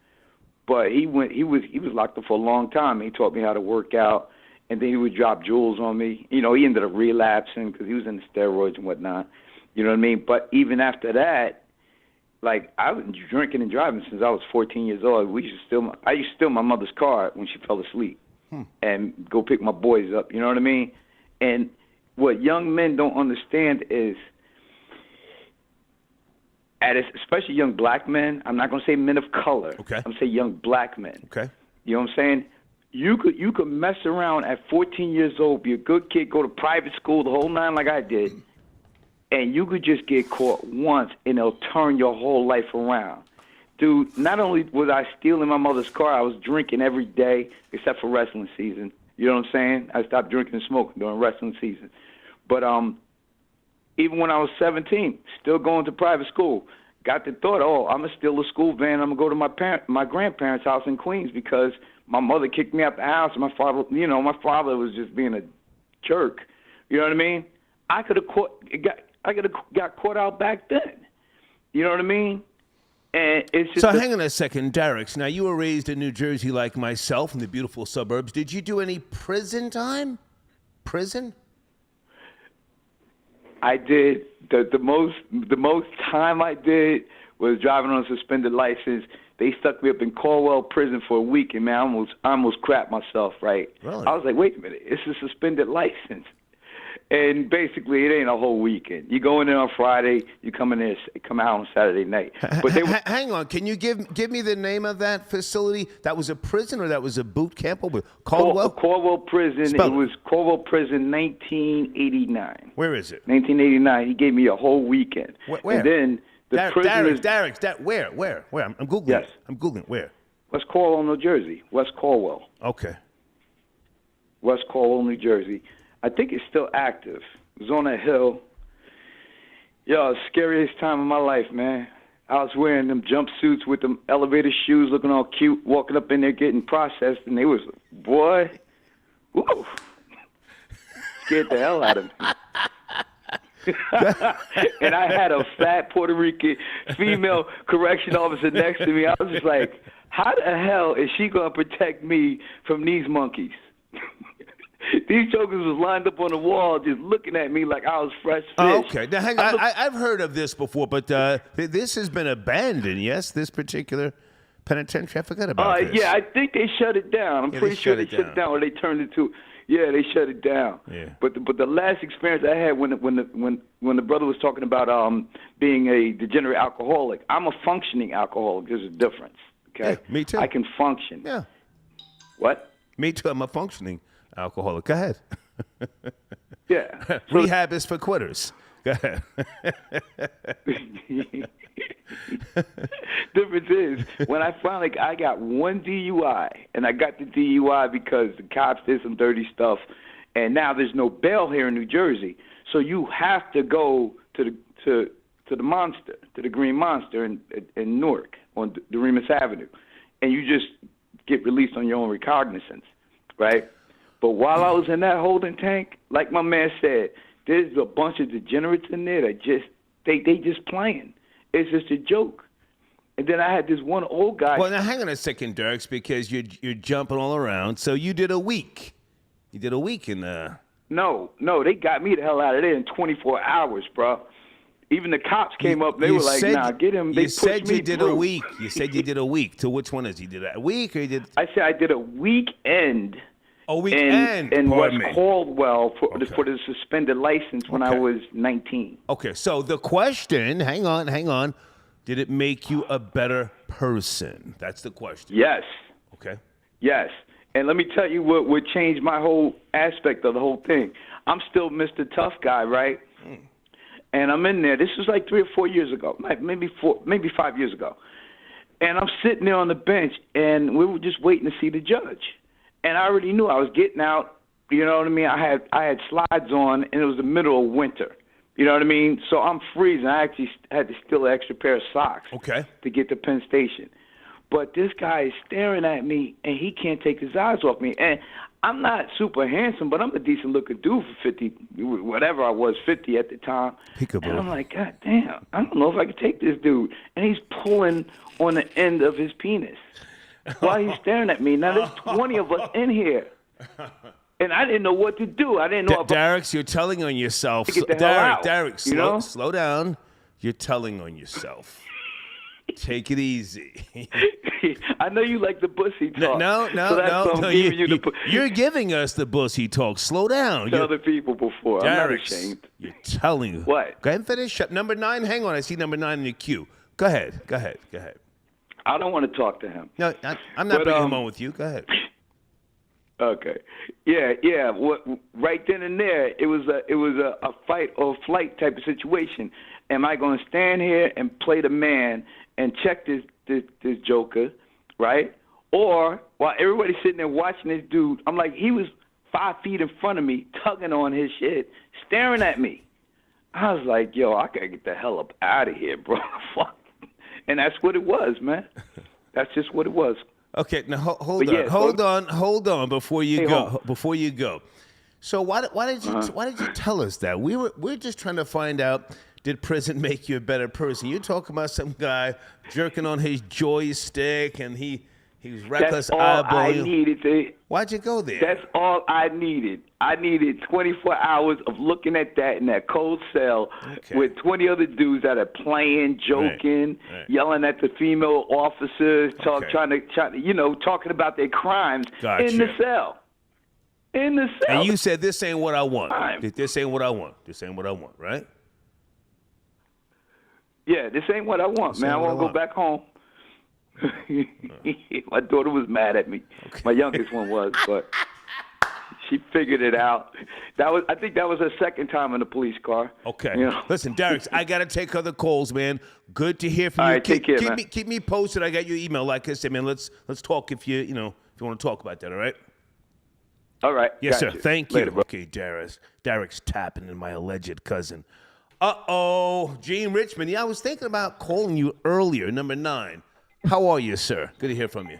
But he was locked up for a long time. He taught me how to work out, and then he would drop jewels on me. He ended up relapsing because he was into steroids and whatnot. You know what I mean? But even after that, like, I was drinking and driving since I was 14 years old. I used to steal my mother's car when she fell asleep and go pick my boys up. You know what I mean? And what young men don't understand is, especially young black men, I'm not going to say men of color. Okay. I'm going to say young black men. Okay. You know what I'm saying? You could mess around at 14 years old, be a good kid, go to private school, the whole nine like I did, and you could just get caught once, and it'll turn your whole life around. Dude, not only was I stealing my mother's car, I was drinking every day except for wrestling season. You know what I'm saying? I stopped drinking and smoking during wrestling season. But even when I was 17, still going to private school, got the thought, I'm going to steal a school van. I'm going to go to my grandparents' house in Queens because my mother kicked me out the house. And my father was just being a jerk. You know what I mean? I could have got caught out back then. You know what I mean? And it's just so hang on a second, Derek. Now, you were raised in New Jersey like myself in the beautiful suburbs. Did you do any prison time? Prison? I did. The most time I did was driving on a suspended license. They stuck me up in Caldwell prison for a week, and man, I almost crapped myself. Right? Really? I was like, wait a minute, it's a suspended license, and basically it ain't a whole weekend. You go in there on Friday, you come out on Saturday night. But hang on, can you give me the name of that facility? That was a prison or that was a boot camp? Caldwell? Caldwell prison. Spell it was Caldwell prison, 1989. Where is it? 1989. He gave me a whole weekend. Where? And then the prisoners. Derek, where? I'm Googling. Yes. I'm Googling. Where? West Caldwell, New Jersey. West Caldwell. Okay. West Caldwell, New Jersey. I think it's still active. It was on a hill. Yo, scariest time of my life, man. I was wearing them jumpsuits with them elevator shoes, looking all cute, walking up in there getting processed, and they was, boy, woo, scared the hell out of me. And I had a fat Puerto Rican female correction officer next to me. I was just like, how the hell is she going to protect me from these monkeys? These jokers was lined up on the wall just looking at me like I was fresh fish. Oh, okay. Now, hang on. I've heard of this before, but this has been abandoned, yes, this particular penitentiary? I forgot about this. Yeah, I think they shut it down. I'm pretty sure they shut it down, or they turned it to. Yeah, they shut it down. Yeah. But the last experience I had when the brother was talking about being a degenerate alcoholic, I'm a functioning alcoholic. There's a difference. Okay. Yeah, me too. I can function. Yeah. What? Me too. I'm a functioning alcoholic. Go ahead. Yeah. Rehab is for quitters. Go ahead. Difference is when I got one DUI, and I got the DUI because the cops did some dirty stuff, and now there's no bail here in New Jersey, so you have to go to the Monster, to the Green Monster in Newark on Doremus Avenue, and you just get released on your own recognizance, right? But while I was in that holding tank, like my man said, there's a bunch of degenerates in there that they just playing. It's just a joke. And then I had this one old guy. Well, now hang on a second, Dirks, because you're jumping all around. So you did a week. You did a week in the. No, they got me the hell out of there in 24 hours, bro. Even the cops came up. They were like, "Nah, get him." They pushed me said you did through. a week. You said you did a week. To which one is he did a week or you did? I said I did a weekend. A weekend in West me. Caldwell for the suspended license when I was 19. Okay, so the question, hang on. Did it make you a better person? That's the question. Yes. Okay. Yes. And let me tell you what would change my whole aspect of the whole thing. I'm still Mr. Tough Guy, right? And I'm in there. This was like 3 or 4 years ago, maybe 5 years ago. And I'm sitting there on the bench, and we were just waiting to see the judge. And I already knew I was getting out. You know what I mean? I had slides on, and it was the middle of winter. You know what I mean? So I'm freezing. I actually had to steal an extra pair of socks to get to Penn Station. But this guy is staring at me, and he can't take his eyes off me. And I'm not super handsome, but I'm a decent-looking dude for 50, whatever I was, 50 at the time. Peekaboo. And I'm like, God damn, I don't know if I can take this dude. And he's pulling on the end of his penis while he's staring at me. Now, there's 20 of us in here. and I didn't know what to do. I didn't know if Derek, you're telling on yourself. Get the hell out, Derek, you know? slow down. You're telling on yourself. Take it easy. I know you like the bussy talk. No. You're giving us the bussy talk. Slow down. To other people before. Derek, I'm not ashamed. You're telling. What? Go ahead and finish up. Number 9, hang on. I see number 9 in the queue. Go ahead. I don't want to talk to him. No, I'm not bringing him on with you. Go ahead. Okay. Yeah. Right then and there, it was a fight or flight type of situation. Am I going to stand here and play the man and check this joker, right? Or while everybody's sitting there watching this dude, I'm like, he was 5 feet in front of me, tugging on his shit, staring at me. I was like, yo, I gotta get the hell up out of here, bro. Fuck. And that's what it was, man. That's just what it was. Okay, now hold on before you go. So why did you tell us that? We're just trying to find out, did prison make you a better person? You're talking about some guy jerking on his joystick and he was reckless eyeballing. That's all I needed. Why'd you go there? That's all I needed. I needed 24 hours of looking at that in that cold cell with 20 other dudes that are playing, joking, yelling at the female officers, talking about their crimes in the cell. In the cell. And you said, this ain't what I want. This ain't what I want. This ain't what I want, right? Yeah, this ain't what I want, man. I want to go back home. My daughter was mad at me. Okay. My youngest one was, but she figured it out. I think that was her second time in the police car. Okay. You know? Listen, Derek, I got to take other calls, man. Good to hear from you. All right, take care, man. Keep me posted. I got your email. Like I said, man, let's talk if you want to talk about that, all right? All right. Yes, sir. You. Thank Later, you. bro. Okay, Derek's tapping in my alleged cousin. Uh-oh. Gene Richmond. Yeah, I was thinking about calling you earlier, number 9. How are you, sir? Good to hear from you.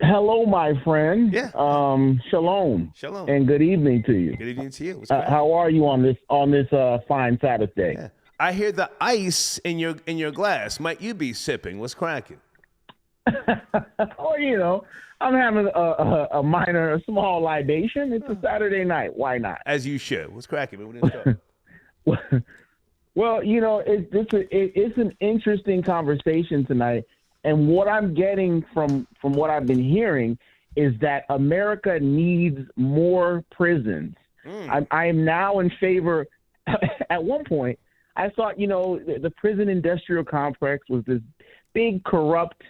Hello, my friend. Yeah. Shalom. Shalom. And good evening to you. Good evening to you. How are you on this fine Saturday? Yeah. I hear the ice in your glass. Might you be sipping? What's cracking? Oh, I'm having a small libation. It's a Saturday night. Why not? As you should. What's cracking, man? Well, it's an interesting conversation tonight, and what I'm getting from what I've been hearing is that America needs more prisons. I am now in favor. At one point, I thought the prison industrial complex was this big corrupt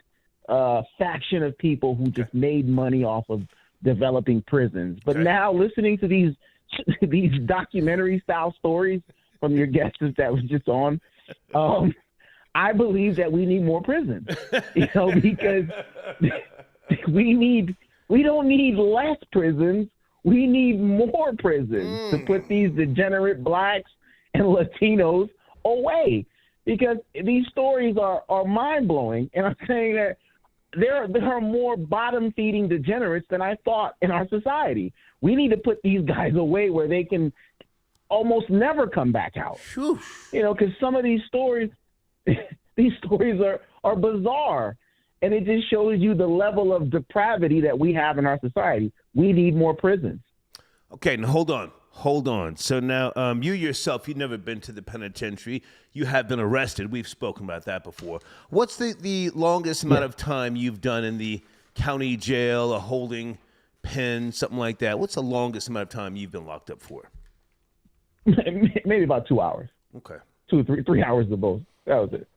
faction of people who just made money off of developing prisons. But now, listening to these documentary style stories from your guests that was just on, I believe that we need more prisons, because we don't need less prisons. We need more prisons to put these degenerate blacks and Latinos away, because these stories are mind blowing. And I'm saying that there are more bottom feeding degenerates than I thought in our society. We need to put these guys away where they can almost never come back out. Because some of these stories are bizarre, and it just shows you the level of depravity that we have in our society. We need more prisons. Okay, now hold on. So now, you yourself, you've never been to the penitentiary. You have been arrested. We've spoken about that before. What's the longest amount of time you've done in the county jail, a holding pen, something like that? What's the longest amount of time you've been locked up for? Maybe about 2 hours. Okay. 2 or 3 hours of both. That was it.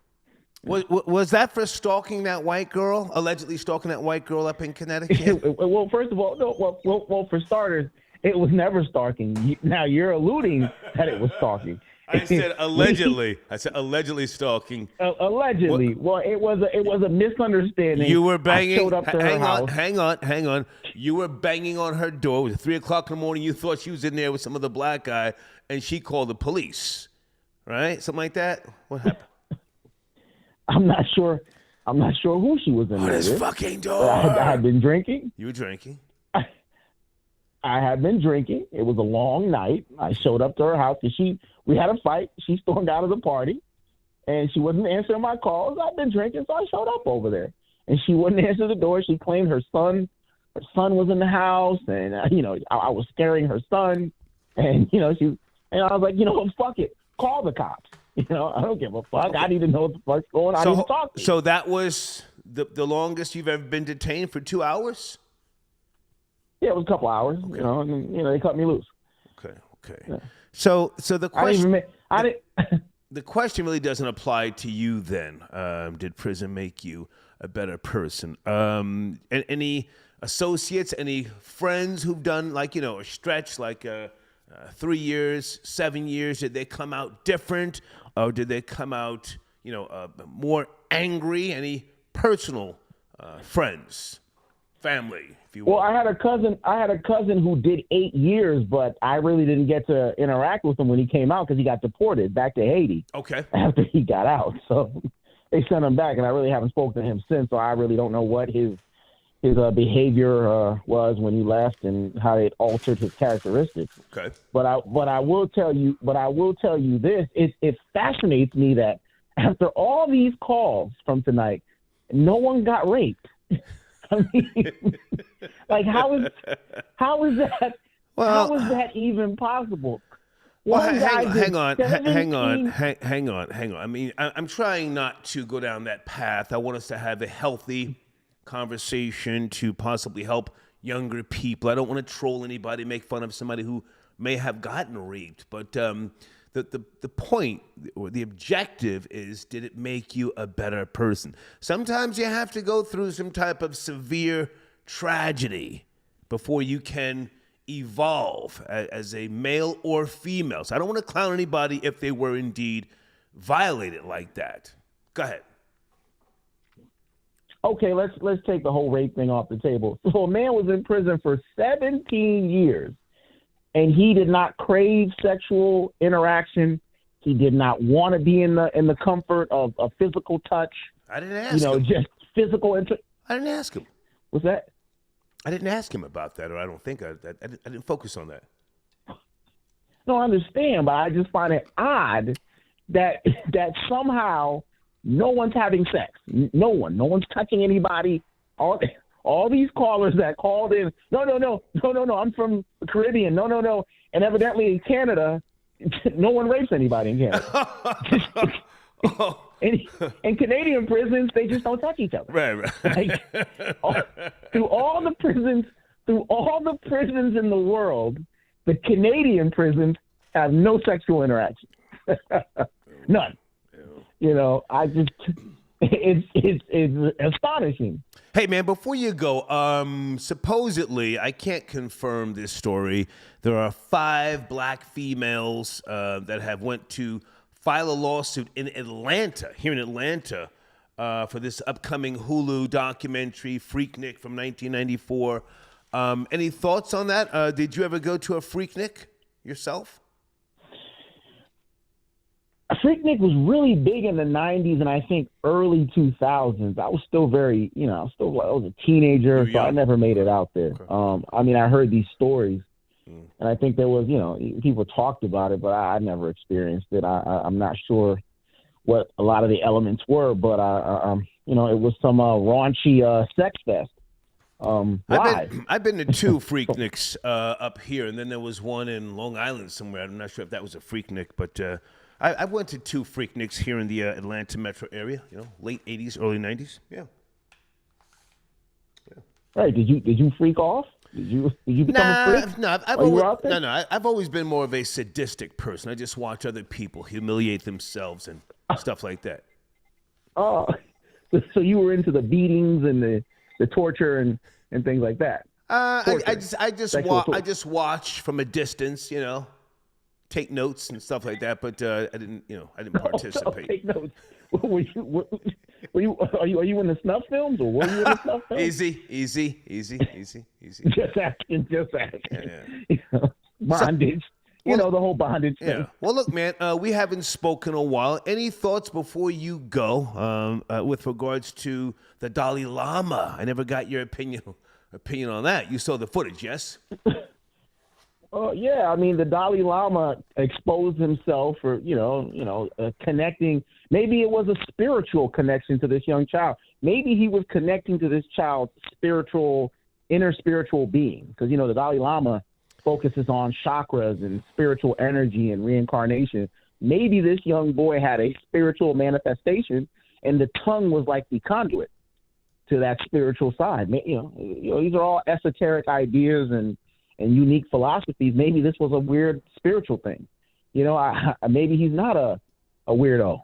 Was that for stalking that white girl? Allegedly stalking that white girl up in Connecticut? Well, first of all, no. Well, for starters, it was never stalking. Now you're alluding that it was stalking. I said allegedly. I said allegedly stalking. Allegedly. Well, it was a misunderstanding. You were banging. I showed up to her house. Hang on. You were banging on her door. It was 3:00 in the morning. You thought she was in there with some other black guy, and she called the police. Right? Something like that. What happened? I'm not sure who she was in there this with. Fucking door. I had been drinking. You were drinking. I had been drinking. It was a long night. I showed up to her house because we had a fight. She stormed out of the party, and she wasn't answering my calls. I've been drinking, so I showed up over there, and she wouldn't answer the door. She claimed her son her son was in the house, and I was scaring her son, and and I was like, fuck it, call the cops. I don't give a fuck. I need to know what the fuck's going on. I need to talk to you. So that was the longest you've ever been detained, for 2 hours? Yeah, it was a couple hours. Okay. And they cut me loose. Okay. Yeah. So the question. The question really doesn't apply to you then. Did prison make you a better person? Any associates, any friends who've done a stretch 3 years, 7 years? Did they come out different, or did they come out more angry? Any personal friends, family, if you will? Well, I had a cousin who did 8 years, but I really didn't get to interact with him when he came out because he got deported back to Haiti. Okay. After he got out, so they sent him back, and I really haven't spoken to him since. So I really don't know what his behavior was when he left and how it altered his characteristics. Okay. But I will tell you this: it fascinates me that after all these calls from tonight, no one got raped. I mean, how is that? Well, how is that even possible? Well, hang on. I mean, I'm trying not to go down that path. I want us to have a healthy conversation to possibly help younger people. I don't want to troll anybody, make fun of somebody who may have gotten raped. But the point or the objective is, did it make you a better person? Sometimes you have to go through some type of severe tragedy before you can evolve as a male or female. So I don't want to clown anybody if they were indeed violated like that. Go ahead. Okay, let's take the whole rape thing off the table. So a man was in prison for 17 years, and he did not crave sexual interaction. He did not want to be in the comfort of a physical touch. I didn't ask him. Just physical I didn't ask him. What's that? I didn't ask him about that, or I don't think I didn't focus on that. No, I understand, but I just find it odd that somehow no one's having sex. No one's touching anybody. All these callers that called in, no, I'm from the Caribbean. No. And evidently in Canada, no one rapes anybody in Canada. In Canadian prisons, they just don't touch each other. Right. Through all the prisons in the world, the Canadian prisons have no sexual interaction. None. It's astonishing. Hey, man, before you go, supposedly, I can't confirm this story, there are 5 black females that have went to file a lawsuit in Atlanta, here in Atlanta, for this upcoming Hulu documentary, Freaknik, from 1994. Any thoughts on that? Did you ever go to a Freaknik yourself? Freaknik was really big in the 90s and I think early 2000s. I was still very, I was a teenager, so I never made it out there. Okay. I heard these stories, and I think there was, people talked about it, but I never experienced it. I'm not sure what a lot of the elements were, but, it was some raunchy sex fest. I've been to 2 Freakniks up here, and then there was one in Long Island somewhere. I'm not sure if that was a Freaknik, but I went to 2 Freakniks here in the Atlanta metro area. Late 80s, early 90s. Yeah. Hey, did you freak off? Did you become a freak? No, I've always been more of a sadistic person. I just watch other people humiliate themselves and stuff like that. Oh, so you were into the beatings and the torture and things like that. I just watch from a distance, take notes and stuff like that, but I didn't participate. Take notes. Are you in the snuff films, or were you in the snuff films? Easy. Just asking. Yeah. Bondage. The whole bondage thing. Yeah. Well, look, man, we haven't spoken a while. Any thoughts before you go with regards to the Dalai Lama? I never got your opinion on that. You saw the footage, yes? Yeah. The Dalai Lama exposed himself for, connecting. Maybe it was a spiritual connection to this young child. Maybe he was connecting to this child's spiritual inner spiritual being. Because, the Dalai Lama focuses on chakras and spiritual energy and reincarnation. Maybe this young boy had a spiritual manifestation, and the tongue was like the conduit to that spiritual side. These are all esoteric ideas and unique philosophies. Maybe this was a weird spiritual thing. Maybe he's not a weirdo.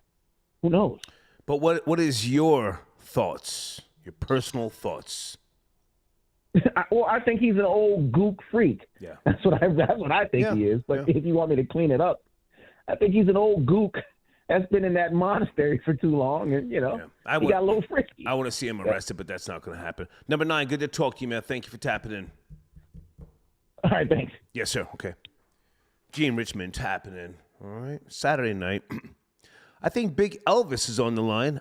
Who knows? But what is your thoughts, your personal thoughts? I think he's an old gook freak. Yeah. That's what I think he is. But if you want me to clean it up, I think he's an old gook that's been in that monastery for too long, and he got a little frisky. I want to see him arrested, but that's not going to happen. Number 9, good to talk to you, man. Thank you for tapping in. All right, thanks. Yes, sir. Okay. Gene Richmond tapping in. All right. Saturday night. I think Big Elvis is on the line.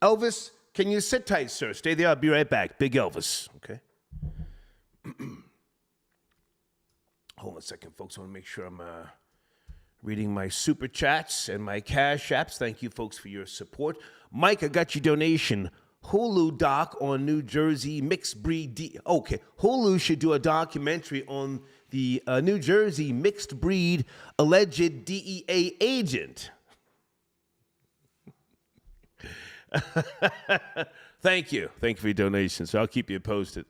Elvis, can you sit tight, sir? Stay there. I'll be right back. Big Elvis. Okay. Hold on a second, folks. I want to make sure I'm reading my super chats and my cash apps. Thank you, folks, for your support. Mike, I got your donation. Hulu doc on New Jersey mixed breed. Okay, Hulu should do a documentary on the New Jersey mixed breed alleged DEA agent. Thank you for your donation. So I'll keep you posted.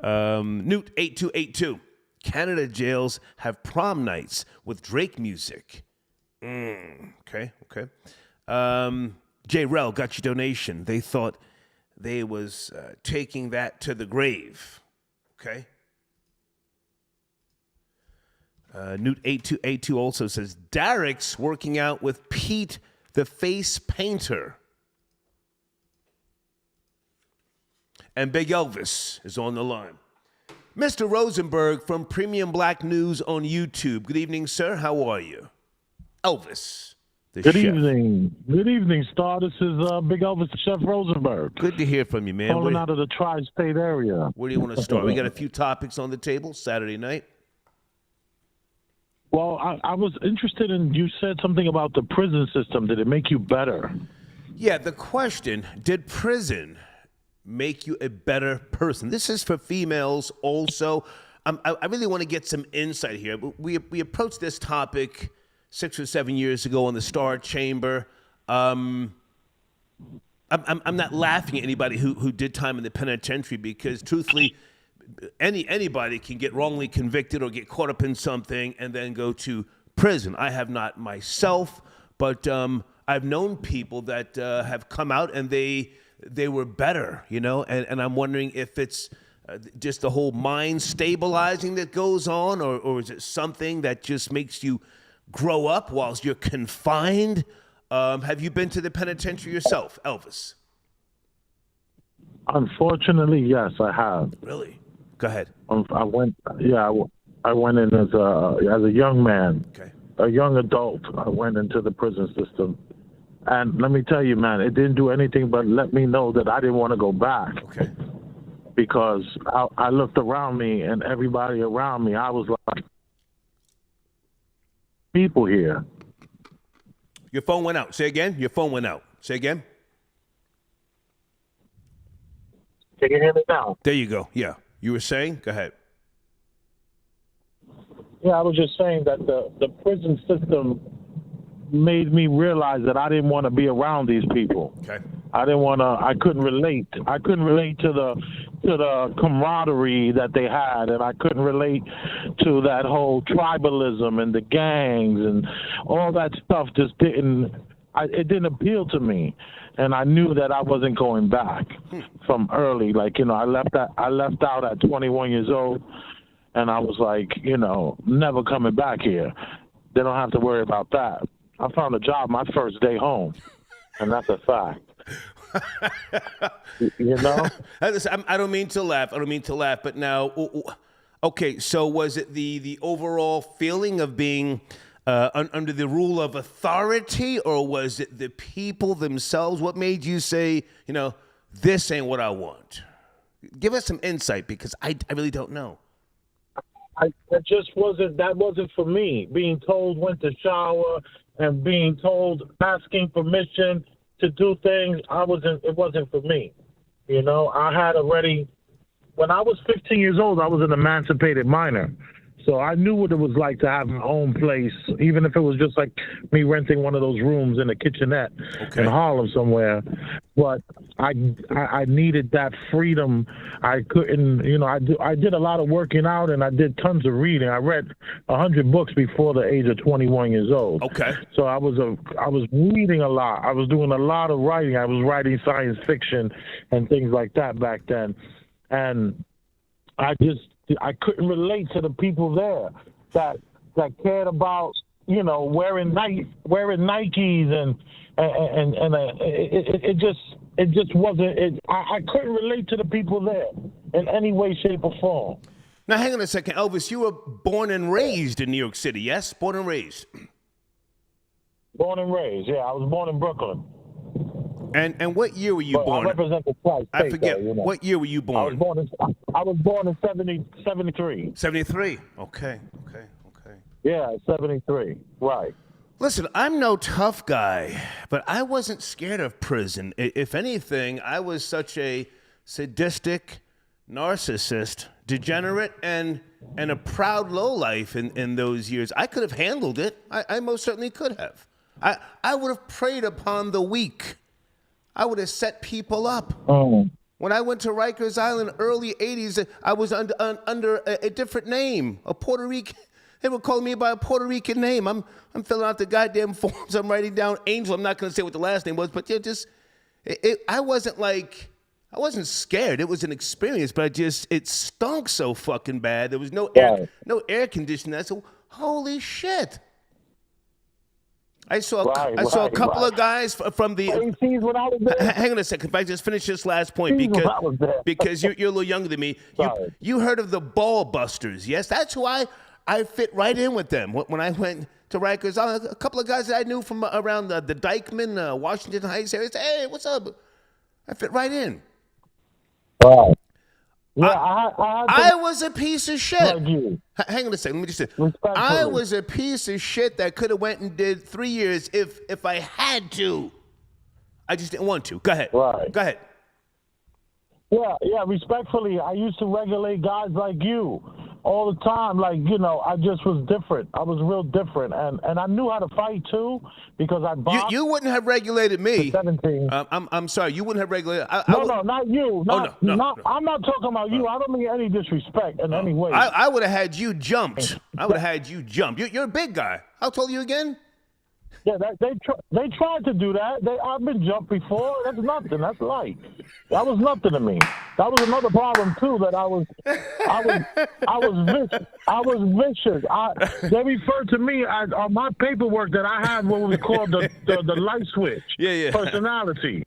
Newt 8282. Canada jails have prom nights with Drake music. Okay. J. Rel got your donation. They thought they was taking that to the grave. Okay. Newt 8282 also says Derek's working out with Pete the face painter. And Big Elvis is on the line. Mr. Rosenberg from Premium Black News on YouTube. Good evening, sir. How are you? Elvis, the chef. Good evening, Star. This is Big Elvis, the Chef Rosenberg. Good to hear from you, man. Calling out of the tri-state area. Where do you want to start? We got a few topics on the table Saturday night. Well, I was interested in, you said something about the prison system. Did it make you better? Yeah, the question, did prison make you a better person? This is for females also. I really want to get some insight here. We approached this topic 6 or 7 years ago on the Star Chamber. I'm not laughing at anybody who did time in the penitentiary because, truthfully, anybody can get wrongly convicted or get caught up in something and then go to prison. I have not myself, but I've known people that have come out and they were better, and I'm wondering if it's just the whole mind stabilizing that goes on, or is it something that just makes you grow up whilst you're confined? Have you been to the penitentiary yourself, Elvis? Unfortunately, yes, I have. Really? Go ahead. I went in as a young man, a young adult. I went into the prison system. And let me tell you, man, it didn't do anything but let me know that I didn't want to go back. Okay. Because I looked around me and everybody around me, I was like, people here. Your phone went out. Say again. Your phone went out. Say again. Can you hear me now? There you go. Yeah. You were saying? Go ahead. Yeah, I was just saying that the prison system made me realize that I didn't want to be around these people. Okay. I couldn't relate. I couldn't relate to the camaraderie that they had, and I couldn't relate to that whole tribalism and the gangs and all that stuff. Just didn't appeal to me, and I knew that I wasn't going back from early. I left out at 21 years old, and I was like, never coming back here. They don't have to worry about that. I found a job my first day home, and that's a fact. I don't mean to laugh. But now, okay, so was it the overall feeling of being under the rule of authority, or was it the people themselves? What made you say, this ain't what I want? Give us some insight, because I really don't know. That wasn't for me. Being told when to shower and being told, asking permission to do things, it wasn't for me. I had already when I was 15 years old, I was an emancipated minor. So I knew what it was like to have my own place, even if it was just like me renting one of those rooms in a kitchenette in Harlem somewhere. But I needed that freedom. I couldn't, I did a lot of working out and I did tons of reading. I read 100 books before the age of 21 years old. Okay. So I was reading a lot. I was doing a lot of writing. I was writing science fiction and things like that back then. And I couldn't relate to the people there that cared about, wearing Nikes and it just wasn't. I couldn't relate to the people there in any way, shape, or form. Now, hang on a second, Elvis. You were born and raised in New York City, yes? Born and raised. Born and raised, yeah. I was born in Brooklyn. And what year were you born? I represent the Tri-State. I forget. What year were you born? I was born in 73. 73. Okay. Yeah, 73. Right. Listen, I'm no tough guy, but I wasn't scared of prison. If anything, I was such a sadistic, narcissist, degenerate, and a proud lowlife in those years. I could have handled it. I most certainly could have. I would have preyed upon the weak. I would have set people up. Oh. When I went to Rikers Island, early 80s, I was under a different name, a Puerto Rican. They were calling me by a Puerto Rican name. I'm filling out the goddamn forms. I'm writing down Angel. I'm not going to say what the last name was, but I wasn't scared. It was an experience, but it stunk so fucking bad. There was no air conditioning. I said, holy shit. I saw a couple of guys from the. Hang on a second. If I just finish this last point, because you're a little younger than me. You heard of the Ball Busters? Yes, that's who I fit right in with them. When I went to Rikers Island, a couple of guys that I knew from around the Dykeman, Washington Heights area said, "Hey, what's up?" I fit right in. Wow. Yeah, I was a piece of shit. Like you. Hang on a second. Let me just say, I was a piece of shit that could have went and did 3 years if I had to. I just didn't want to. Go ahead. Right. Go ahead. Yeah. Respectfully, I used to regulate guys like you all the time. Like, I just was different. I was real different, and I knew how to fight too because I boxed. You wouldn't have regulated me. 17. I'm sorry. You wouldn't have regulated. No, not you. No. I'm not talking about you. I don't mean any disrespect in any way. I would have had you jumped. You're a big guy. How tall are you again? Yeah, they tried to do that. I've been jumped before. That's nothing. That's light. That was nothing to me. That was another problem too. That I was vicious. I was vicious. They referred to me on my paperwork that I had what we call the light switch. Yeah. Personality.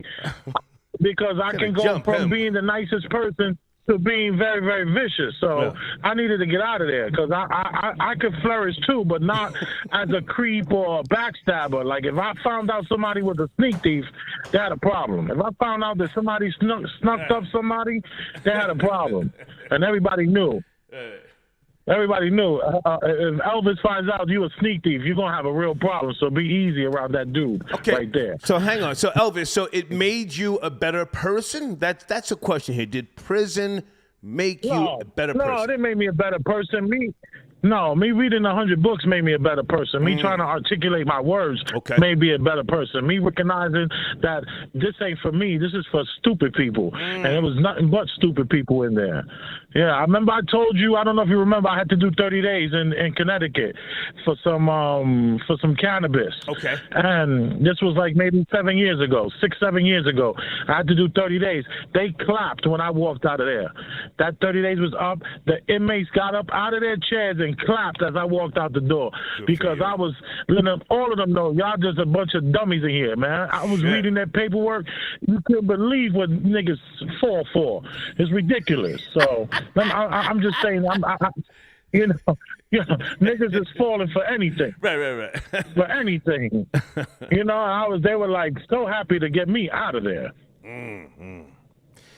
Because I can go from being the nicest person to being very, very vicious. So I needed to get out of there because I could flourish too, but not as a creep or a backstabber. Like if I found out somebody was a sneak thief, they had a problem. If I found out that somebody snuck up somebody, they had a problem. And everybody knew. Everybody knew. If Elvis finds out you a sneak thief, you're going to have a real problem. So be easy around that dude right there. So hang on. So Elvis, so it made you a better person? That's a question here. Did prison make you a better person? No, it didn't make me a better person. Me reading 100 books made me a better person. Me trying to articulate my words made me a better person. Me recognizing that this ain't for me. This is for stupid people. And there was nothing but stupid people in there. Yeah, I remember I told you, I don't know if you remember, I had to do 30 days in Connecticut for some cannabis. Okay. And this was like maybe 7 years ago, 7 years ago. I had to do 30 days. They clapped when I walked out of there. That 30 days was up. The inmates got up out of their chairs and clapped as I walked out the door because I was letting all of them know, y'all just a bunch of dummies in here, man. I was reading that paperwork. You couldn't believe what niggas fall for. It's ridiculous. So I'm just saying, niggas is falling for anything. Right. For anything. They were like so happy to get me out of there.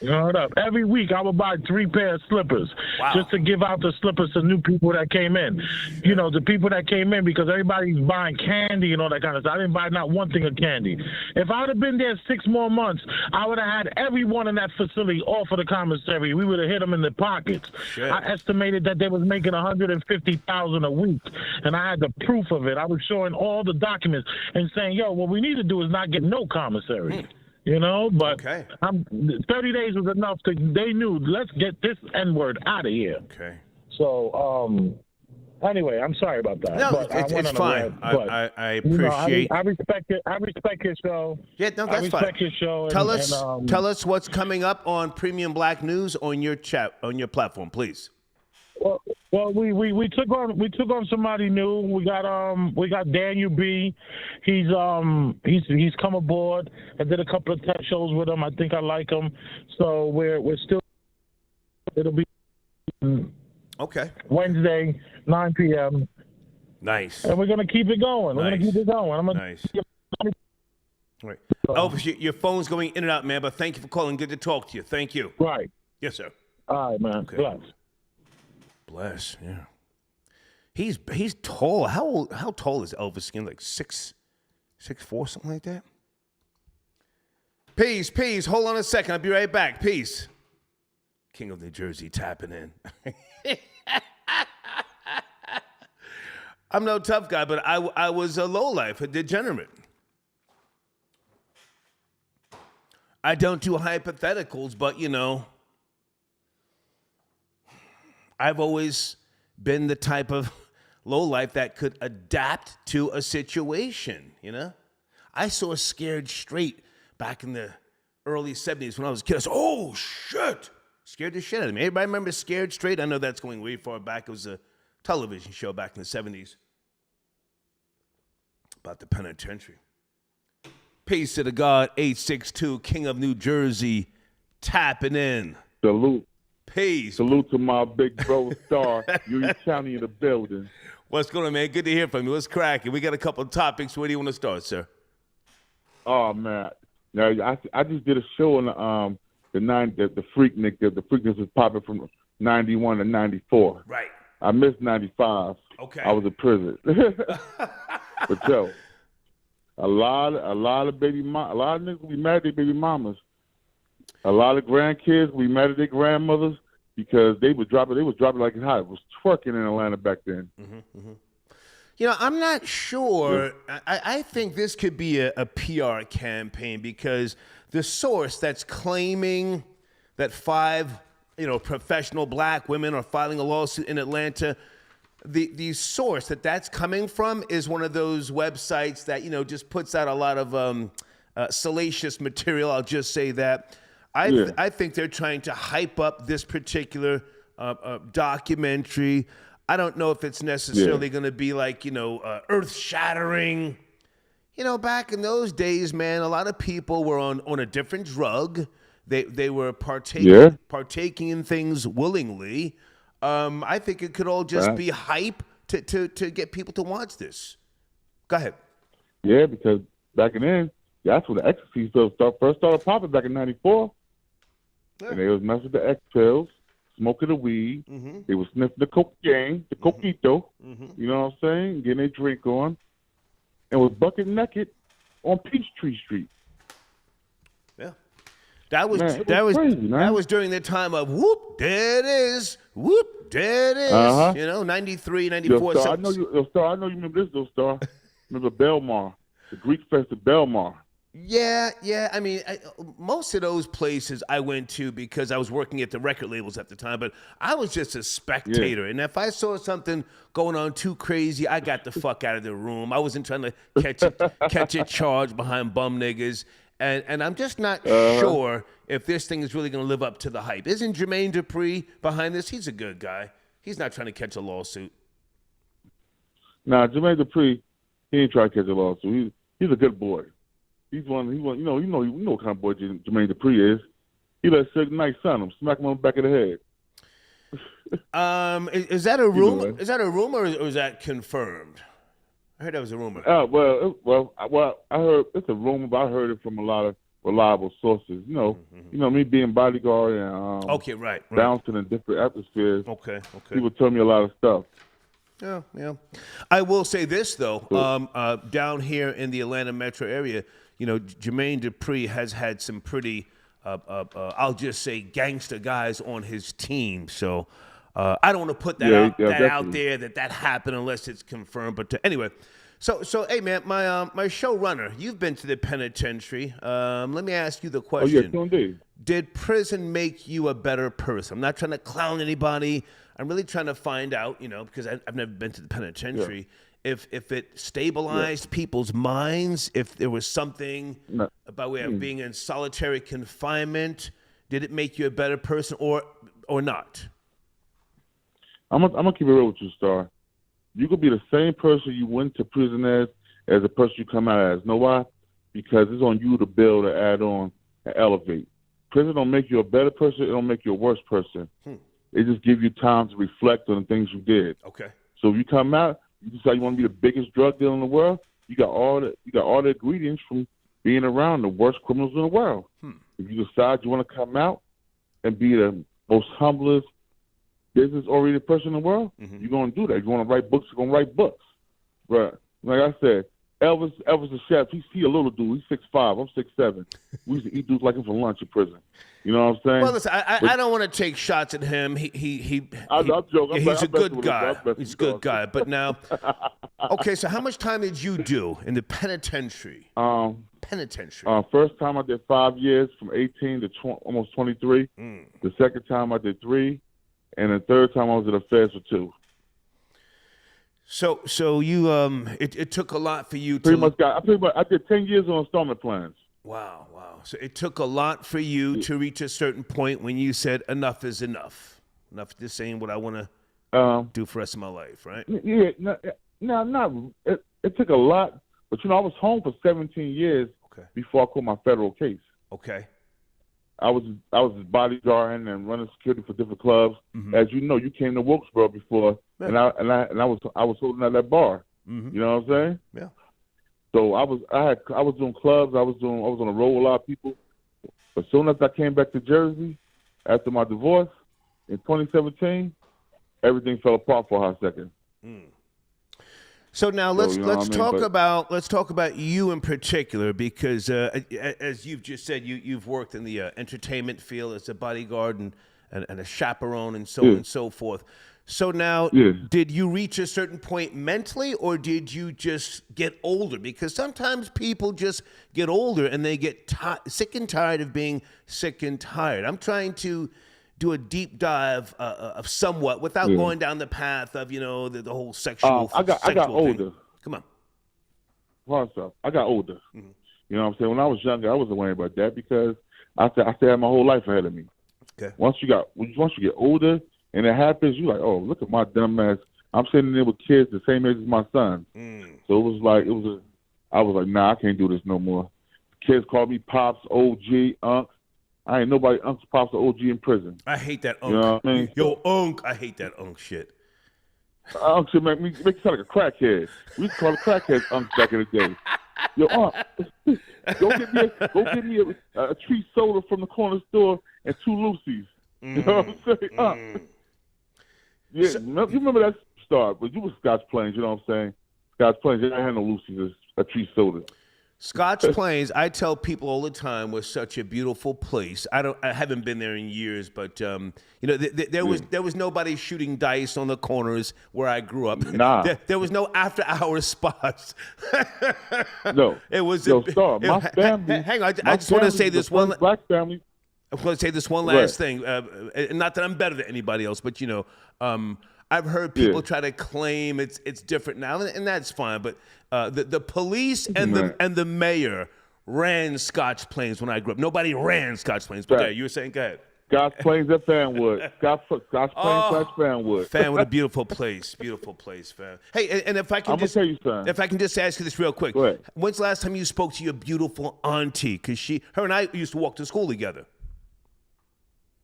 Hold up. Every week I would buy 3 pairs of slippers just to give out the slippers to new people that came in. You know, the people that came in, because everybody's buying candy and all that kind of stuff. I didn't buy not one thing of candy. If I would have been there 6 more months, I would have had everyone in that facility off of the commissary. We would have hit them in the pockets. Shit. I estimated that they was making $150,000 a week, and I had the proof of it. I was showing all the documents and saying, yo, what we need to do is not get no commissary. You know, but 30 days was enough. They knew, let's get this N-word out of here. Okay. So, anyway, I'm sorry about that. No, but it's fine. I appreciate. I respect it. I respect your show. Yeah, no, that's I respect your show. Tell us what's coming up on Premium Black News on your platform, please. Well, we took on somebody new. We got Daniel B. He's come aboard. I did a couple of test shows with him. I think I like him. So we're still. It'll be Wednesday, 9 p.m. Nice. And we're gonna keep it going. We're gonna keep it going. Nice. Right. Elvis, your phone's going in and out, man. But thank you for calling. Good to talk to you. Thank you. Right. Yes, sir. All right, man. Okay. Bless. Yeah. He's tall. How tall is Elvis Skin? Like 6'4", something like that? Peace. Hold on a second. I'll be right back. Peace. King of New Jersey tapping in. I'm no tough guy, but I was a lowlife, a degenerate. I don't do hypotheticals, but you know, I've always been the type of lowlife that could adapt to a situation, you know? I saw Scared Straight back in the early 70s when I was a kid. I said, oh, shit. Scared the shit out of me. Everybody remember Scared Straight? I know that's going way far back. It was a television show back in the 70s about the penitentiary. Peace to the God, 862, King of New Jersey, tapping in. Salute. Peace. Salute to my big bro Star. You County in the building. What's going on, man? Good to hear from you. What's cracking? We got a couple of topics. Where do you want to start, sir? Oh man, now I just did a show on the Freaknik. The Freaknik was popping from 91 to 94. Right. I missed 95. Okay. I was in prison. But yo, a lot of niggas we mad at their baby mamas. A lot of grandkids we mad at their grandmothers because they was dropping like hot. It was twerking in Atlanta back then. You know, I'm not sure. Yeah. I think this could be a PR campaign because the source that's claiming that 5, professional black women are filing a lawsuit in Atlanta, the source that's coming from is one of those websites that, just puts out a lot of salacious material. I'll just say that. I think they're trying to hype up this particular documentary. I don't know if it's necessarily going to be like, earth-shattering. Back in those days, man, a lot of people were on a different drug. They were partaking in things willingly. I think it could all just be hype to get people to watch this. Go ahead. Yeah, because back then, that's when the ecstasy first started popping back in 94. Yeah. And they was messing with the X pills, smoking the weed. Mm-hmm. They was sniffing the cocaine, the coquito. Mm-hmm. You know what I'm saying? Getting their drink on. And was bucket naked on Peachtree Street. Yeah. That was crazy, man. That was during the time of whoop, there it is. Whoop, there it is. 93, 94. Star, I know you remember this, though, Star. Remember Belmar, the Greek Fest of Belmar. Yeah. I mean, most of those places I went to because I was working at the record labels at the time, but I was just a spectator. Yeah. And if I saw something going on too crazy, I got the fuck out of the room. I wasn't trying to catch a charge behind bum niggas. And I'm just not sure if this thing is really going to live up to the hype. Isn't Jermaine Dupri behind this? He's a good guy. He's not trying to catch a lawsuit. Nah, Jermaine Dupri, he ain't trying to catch a lawsuit. He's a good boy. He's one. You know what kind of boy Jermaine Dupri is. He let Suge Knight son him, smack him on the back of the head. Is that a rumor? Is that a rumor or is that confirmed? I heard that was a rumor. Well, I heard it's a rumor, but I heard it from a lot reliable sources. You know me being bodyguard and right. bouncing in different atmospheres. Okay. People tell me a lot of stuff. Yeah. I will say this though, down here in the Atlanta metro area, Jermaine Dupri has had some pretty, I'll just say, gangster guys on his team. So I don't want to put that out there that happened unless it's confirmed. But anyway, so hey man, my showrunner, you've been to the penitentiary. Let me ask you the question. Oh, yes, indeed. Did prison make you a better person? I'm not trying to clown anybody. I'm really trying to find out, because I've never been to the penitentiary, if it stabilized people's minds, if there was something about way of being in solitary confinement. Did it make you a better person or not? I'm gonna keep it real with you, Star. You could be the same person you went to prison as the person you come out as. Know why? Because it's on you to build and add on and elevate. Prison don't make you a better person. It don't make you a worse person. It just gives you time to reflect on the things you did. Okay. So if you come out, you decide you want to be the biggest drug dealer in the world. You got all the ingredients from being around the worst criminals in the world. If you decide you want to come out and be the most humblest, business-oriented person in the world, you're going to do that. You want to write books, you're going to write books. Right. Like I said, Elvis the chef, he a little dude. He's 6'5", I'm 6'7". We used to eat dudes like him for lunch in prison. You know what I'm saying? Well, listen, I don't want to take shots at him. I'm joking. He's a good guy. He's a good guy. But now, okay, so how much time did you do in the penitentiary? First time I did 5 years, from 18 to almost 23. The second time I did 3, and the third time I was at the feds for 2. So you it took a lot for you I did 10 years on installment plans. Wow. So it took a lot for you to reach a certain point when you said enough is enough. Enough of just saying what I want to do for the rest of my life, right? Yeah, it took a lot, but I was home for 17 years before I caught my federal case. Okay. I was bodyguarding and running security for different clubs. As you know, you came to Wilkesboro before, and I was holding at that bar. You know what I'm saying? Yeah. So I was doing clubs. I was on the road with a lot of people. As soon as I came back to Jersey after my divorce in 2017, everything fell apart for a hot second. So now let's talk about you in particular, because as you've just said, you've worked in the entertainment field as a bodyguard and a chaperone and so on and so forth. So now, did you reach a certain point mentally, or did you just get older? Because sometimes people just get older and they get sick and tired of being sick and tired. I'm trying to do a deep dive of somewhat without going down the path of the whole sexual. I got older. Come on. I got older. You know what I'm saying? When I was younger, I wasn't worried about that because I still had my whole life ahead of me. Okay. Once you get older and it happens, you're like, oh, look at my dumb ass. I'm sitting there with kids the same age as my son. So I was like, nah, I can't do this no more. Kids call me Pops, OG, Unc. I ain't nobody Unc, Pops, or OG in prison. I hate that Unc. You know what I mean? Yo, Unc, I hate that Unc shit. Unc shit make you sound like a crackhead. We used to call the crackheads Unc back in the day. Yo, Unc, go get me a tree soda from the corner store and 2 Lucy's. You know what I'm saying? Unc. Yeah, you remember that Star, but you were Scotch Plains, you know what I'm saying? Scotch Plains, they didn't have no Lucy's, a tree soda. Scotch Plains, I tell people all the time, was such a beautiful place. I haven't been there in years, but there was nobody shooting dice on the corners where I grew up. Nah, there was no after-hours spots. No, it was. Star, my family. Hang on, I just want to say this one. Black family. I want to say this one last thing. Not that I'm better than anybody else, but I've heard people try to claim it's different now, and that's fine. But the police and the mayor ran Scotch Plains when I grew up. Nobody ran Scotch Plains. But yeah, you were saying, go ahead. Scotch Plains at Fanwood. Scotch Plains / Fanwood. Fanwood, a beautiful place, fam. Hey, and if I can tell you something. If I can just ask you this real quick, when's the last time you spoke to your beautiful auntie? Because her and I used to walk to school together.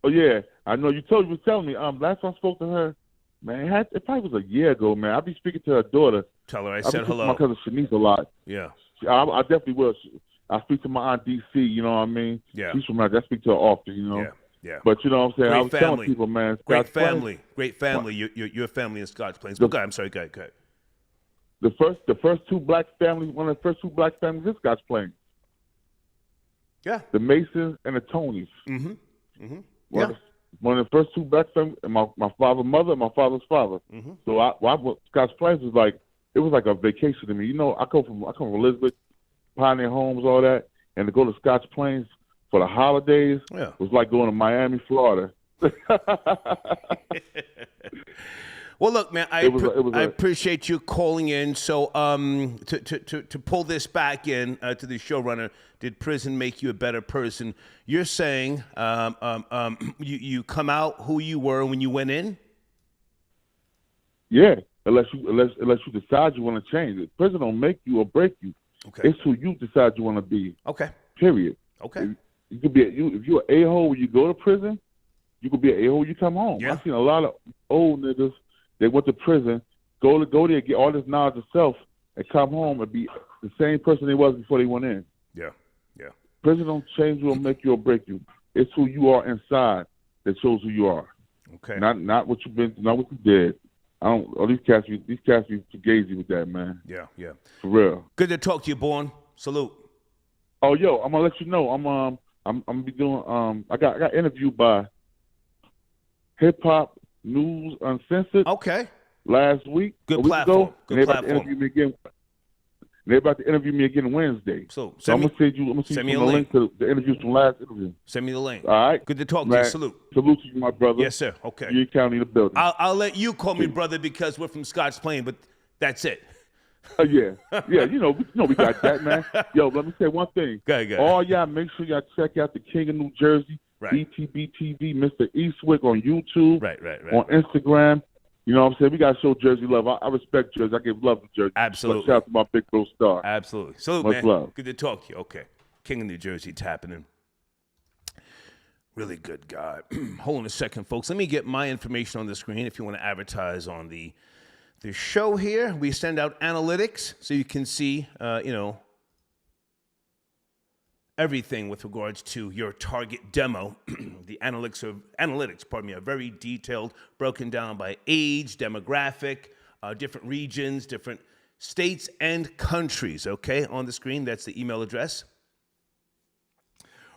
Oh yeah, I know. You was telling me. Last time I spoke to her, man, it probably was a year ago, man. I'll be speaking to her daughter. Tell her I said hello. My cousin Shanice a lot. Yeah. I definitely will. I speak to my aunt DC. You know what I mean? Yeah. She's from there. I speak to her often. You know. Yeah. Yeah. But you know what I'm saying? Great I was family. telling people, man. Great Scotch family. Plains, Great family. Your family in Scotch Plains. But I'm sorry. Go ahead. The first two black families. One of the first two black families is Scotch Plains. Yeah. The Masons and the Tonys. Mm-hmm. Mm-hmm. Yeah. One of the first two black families. My father's mother and my father's father. Mm-hmm. So Scotch Plains was like, it was like a vacation to me. You know, I come from Elizabeth, Pioneer Homes, all that, and to go to Scotch Plains for the holidays was like going to Miami, Florida. Well, look, man, I appreciate you calling in. So, to pull this back in to the showrunner, did prison make you a better person? You're saying you come out who you were when you went in? Yeah, unless you decide you want to change it. Prison don't make you or break you. Okay. It's who you decide you want to be. Okay. Period. Okay. You could be if you're an a-hole when you go to prison, you could be an a-hole when you come home. Yeah. I've seen a lot of old niggas. They went to prison, go there, get all this knowledge of self, and come home and be the same person they was before they went in. Yeah. Yeah. Prison don't change you or make you or break you. It's who you are inside that shows who you are. Okay. Not what you've been, not what you did. These cats be fugazi with that, man. Yeah. Yeah. For real. Good to talk to you, Born. Salute. Oh, yo, I'm gonna let you know. I'm gonna be doing. I got interviewed by Hip Hop News Uncensored. Okay. Last week. Good platform. Good platform. They're about to interview me again Wednesday. So I'm gonna send you the link to the interviews from last interview. Send me the link. All right. Good to talk to you. Salute. Salute to you, my brother. Yes, sir. Okay. You're county in the building. I'll let you call me brother because we're from Scotch Plain, but that's it. Yeah. You know we got that, man. Yo, let me say one thing. Go ahead. All y'all, make sure y'all check out the King of New Jersey, BTB TV, Mr. Eastwick on YouTube, right. on Instagram. You know what I'm saying? We got to show Jersey love. I respect Jersey. I give love to Jersey. Absolutely. But shout out to my big bro Star. Absolutely. Salute, Much man. love. Good to talk to you. Okay. King of New Jersey tapping in. Really good guy. Hold on a second, folks. Let me get my information on the screen if you want to advertise on the show here. We send out analytics so you can see, everything with regards to your target demo. The analytics, are very detailed, broken down by age, demographic, different regions, different states and countries, okay? On the screen, that's the email address.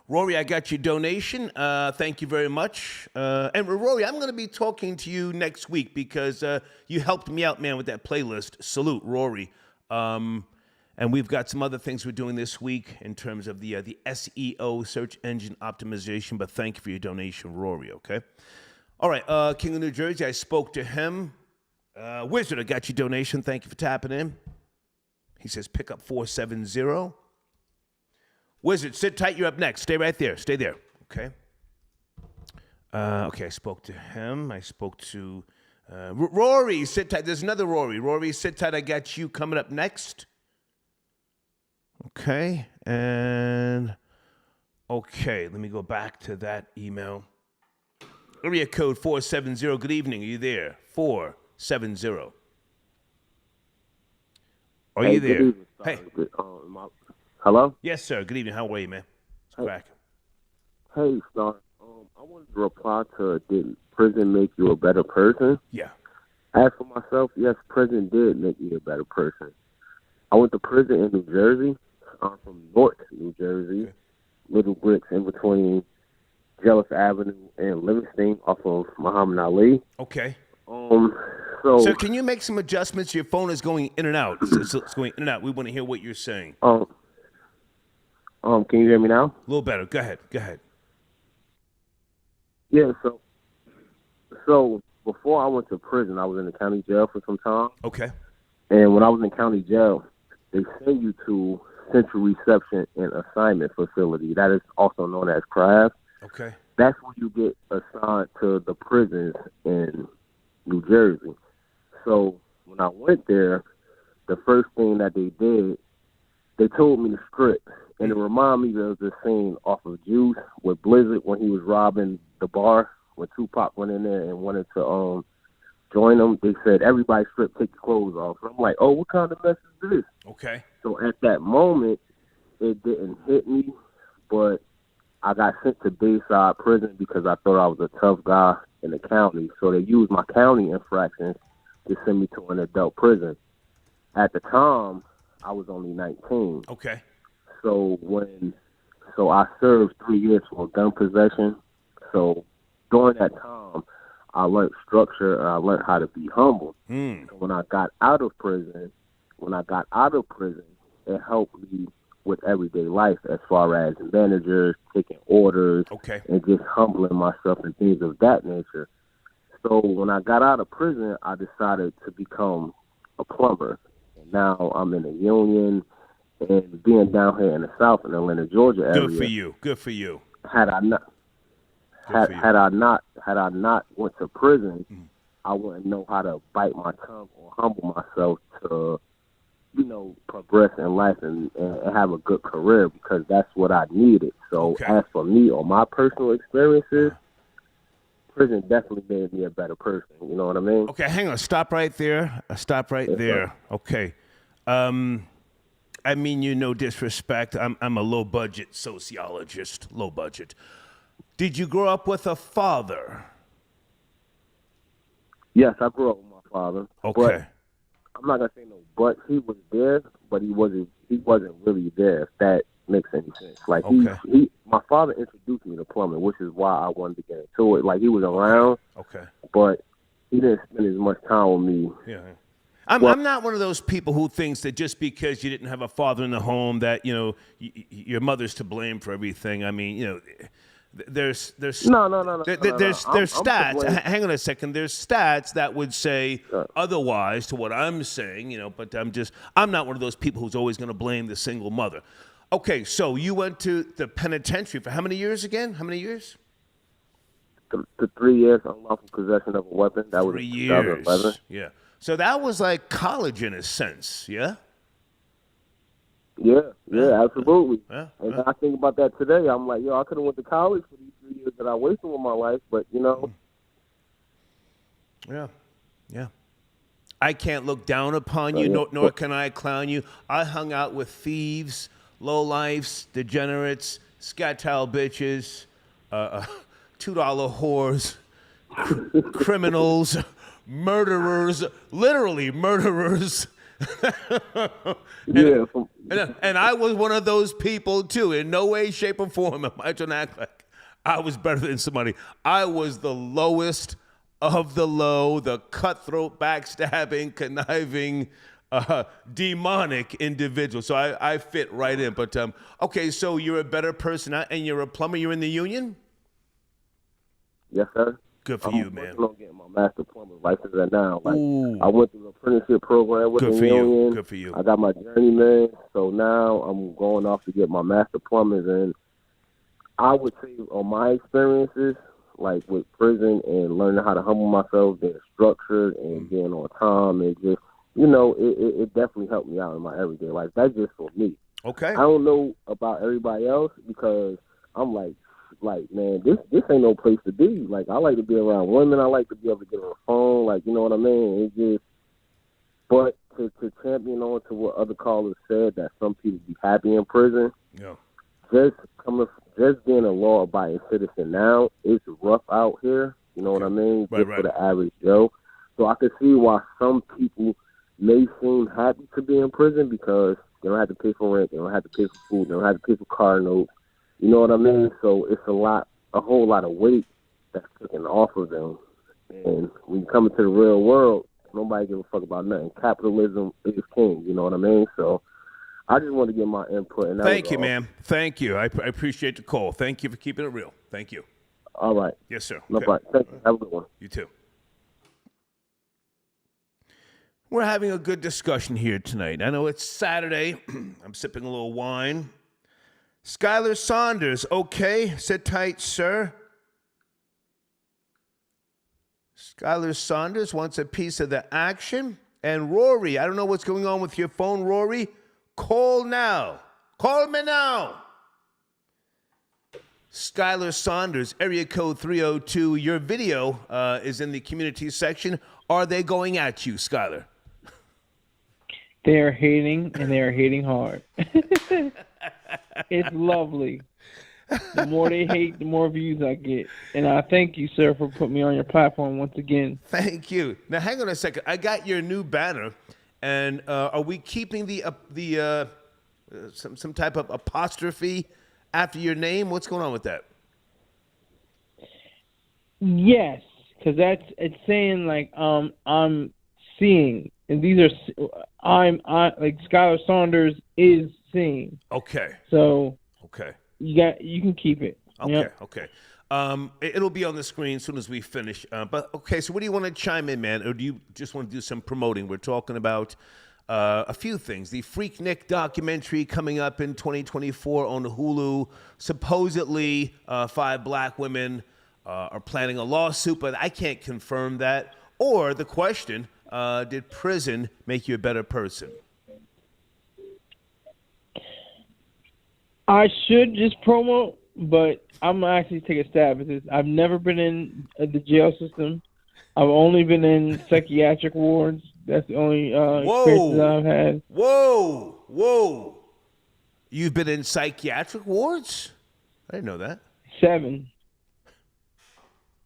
Rory, I got your donation. Thank you very much. And Rory, I'm going to be talking to you next week because you helped me out, man, with that playlist. Salute, Rory. And we've got some other things we're doing this week in terms of the SEO, search engine optimization. But thank you for your donation, Rory, okay? All right, King of New Jersey, I spoke to him. Wizard, I got your donation. Thank you for tapping in. He says, pick up 470. Wizard, sit tight. You're up next. Stay right there. Stay there. Okay. Okay, I spoke to him. I spoke to Rory. Sit tight. There's another Rory. Rory, sit tight. I got you coming up next. Okay. And okay, let me go back to that email. Area code 470. Good evening. Are you there? 470. Are you there? Evening, hey. Hello? Yes, sir. Good evening. How are you, man? It's crack. Hey, Star. I wanted to reply to, did prison make you a better person? Yeah. As for myself, yes, prison did make me a better person. I went to prison in New Jersey. I'm from Newark, New Jersey. Okay. Little bricks in between Jealous Avenue and Livingston off of Muhammad Ali. Okay. So can you make some adjustments? Your phone is going in and out. It's going in and out. We want to hear what you're saying. Can you hear me now? A little better. Go ahead. Yeah, so before I went to prison, I was in the county jail for some time. Okay. And when I was in county jail, they send you to Central Reception and Assignment Facility. That is also known as CRAF. Okay. That's where you get assigned to the prisons in New Jersey. So when I went there, the first thing that they did, they told me to strip. And it reminded me of the scene off of Juice with Blizzard when he was robbing the bar when Tupac went in there and wanted to join them. They said, everybody strip, take your clothes off. And I'm like, oh, what kind of mess is this? Okay. So at that moment, it didn't hit me, but I got sent to Bayside Prison because I thought I was a tough guy in the county. So they used my county infractions to send me to an adult prison. At the time, I was only 19. Okay. So I served 3 years for gun possession. So during that time, I learned structure and I learned how to be humble. So when I got out of prison, it helped me with everyday life as far as managers, taking orders, and just humbling myself and things of that nature. So when I got out of prison, I decided to become a plumber. And now I'm in a union and being down here in the South in Atlanta, Georgia area. Good for you. Had I not went to prison, I wouldn't know how to bite my tongue or humble myself to, progress in life and have a good career, because that's what I needed. So as for me or my personal experiences, prison definitely made me a better person. You know what I mean? Okay, hang on. Stop right there. There. Okay. I mean, no disrespect. I'm a low-budget sociologist. Low budget. Did you grow up with a father? Yes, I grew up with my father. Okay. But I'm not gonna say no, but he was there, but he wasn't really there, if that makes any sense. Like my father introduced me to plumbing, which is why I wanted to get into it. Like, he was around, but he didn't spend as much time with me. Yeah. I'm not one of those people who thinks that just because you didn't have a father in the home that, your mother's to blame for everything. I mean, there's stats. Hang on a second. There's stats that would say otherwise to what I'm saying, but I'm not one of those people who's always going to blame the single mother. Okay, so you went to the penitentiary for how many years again? How many years? The 3 years unlawful possession of a weapon. That was 3 in years. 2011. Yeah. So that was like college in a sense, yeah? Yeah, absolutely. Yeah. And I think about that today. I'm like, I could have went to college for these 3 years that I wasted with my life, but Yeah. I can't look down upon you, nor can I clown you. I hung out with thieves, lowlifes, degenerates, scat-tile bitches, $2 whores, criminals, murderers, literally murderers. And I was one of those people too. In no way, shape, or form am I trying to act like I was better than somebody. I was the lowest of the low, the cutthroat, backstabbing, conniving, demonic individual. So I fit right in. But okay, so you're a better person, and you're a plumber. You're in the union? Yes, sir. Good for you, man. I'm getting my master plumber license right now. Like, I went through the apprenticeship program with the union. Good for you. I got my journeyman, so now I'm going off to get my master plumbers. And I would say on my experiences, like with prison and learning how to humble myself, being structured and being on time, and just, it definitely helped me out in my everyday life. That's just for me. Okay. I don't know about everybody else, because I'm like, man, this ain't no place to be. Like, I like to be around women. I like to be able to get on the phone. Like, you know what I mean? It's just, but to champion on to what other callers said, that some people be happy in prison. Yeah. Just being a law-abiding citizen now, it's rough out here. You know what I mean? Just for the average Joe. So I can see why some people may seem happy to be in prison, because they don't have to pay for rent, they don't have to pay for food, they don't have to pay for car notes. You know what I mean? So it's a whole lot of weight that's taken off of them. And when you come into the real world, nobody give a fuck about nothing. Capitalism is king. You know what I mean? So I just want to get my input. And thank you, man. Thank you. I appreciate the call. Thank you for keeping it real. Thank you. All right. Yes, sir. No problem. Thank you. Have a good one. You too. We're having a good discussion here tonight. I know it's Saturday. I'm sipping a little wine. Skylar Saunders, okay. Sit tight, sir. Skylar Saunders wants a piece of the action. And Rory, I don't know what's going on with your phone, Rory. Call now. Call me now. Skylar Saunders, area code 302. Your video is in the community section. Are they going at you, Skylar? They are hating, and they are hating hard. It's lovely. The more they hate, the more views I get. And I thank you, sir, for putting me on your platform once again. Thank you. Now, hang on a second. I got your new banner, and are we keeping the some type of apostrophe after your name? What's going on with that? Yes, because it's saying like I'm seeing, and these are I like Skylar Saunders is seeing. Okay. So okay, you can keep it. Okay. Yep. Okay. It'll be on the screen as soon as we finish. But okay, so what do you want to chime in, man, or do you just want to do some promoting? We're talking about a few things. The Freaknik documentary coming up in 2024 on Hulu. Supposedly, 5 black women are planning a lawsuit, but I can't confirm that. Or the question, did prison make you a better person? I should just promote, but I'm going to actually take a stab at this. I've never been in the jail system. I've only been in psychiatric wards. That's the only experience that I've had. Whoa. You've been in psychiatric wards? I didn't know that. 7.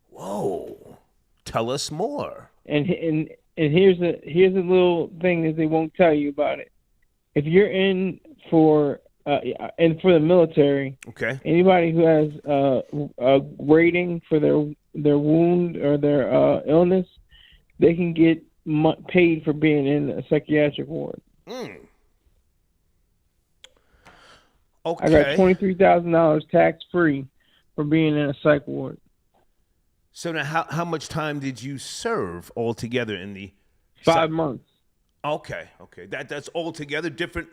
Whoa. Tell us more. And here's a little thing that they won't tell you about it. If you're in for the military, okay, anybody who has a rating for their wound or their illness, they can get paid for being in a psychiatric ward. Okay. I got $23,000 tax free for being in a psych ward. So now, how much time did you serve altogether in the 5 months? Okay. That's altogether different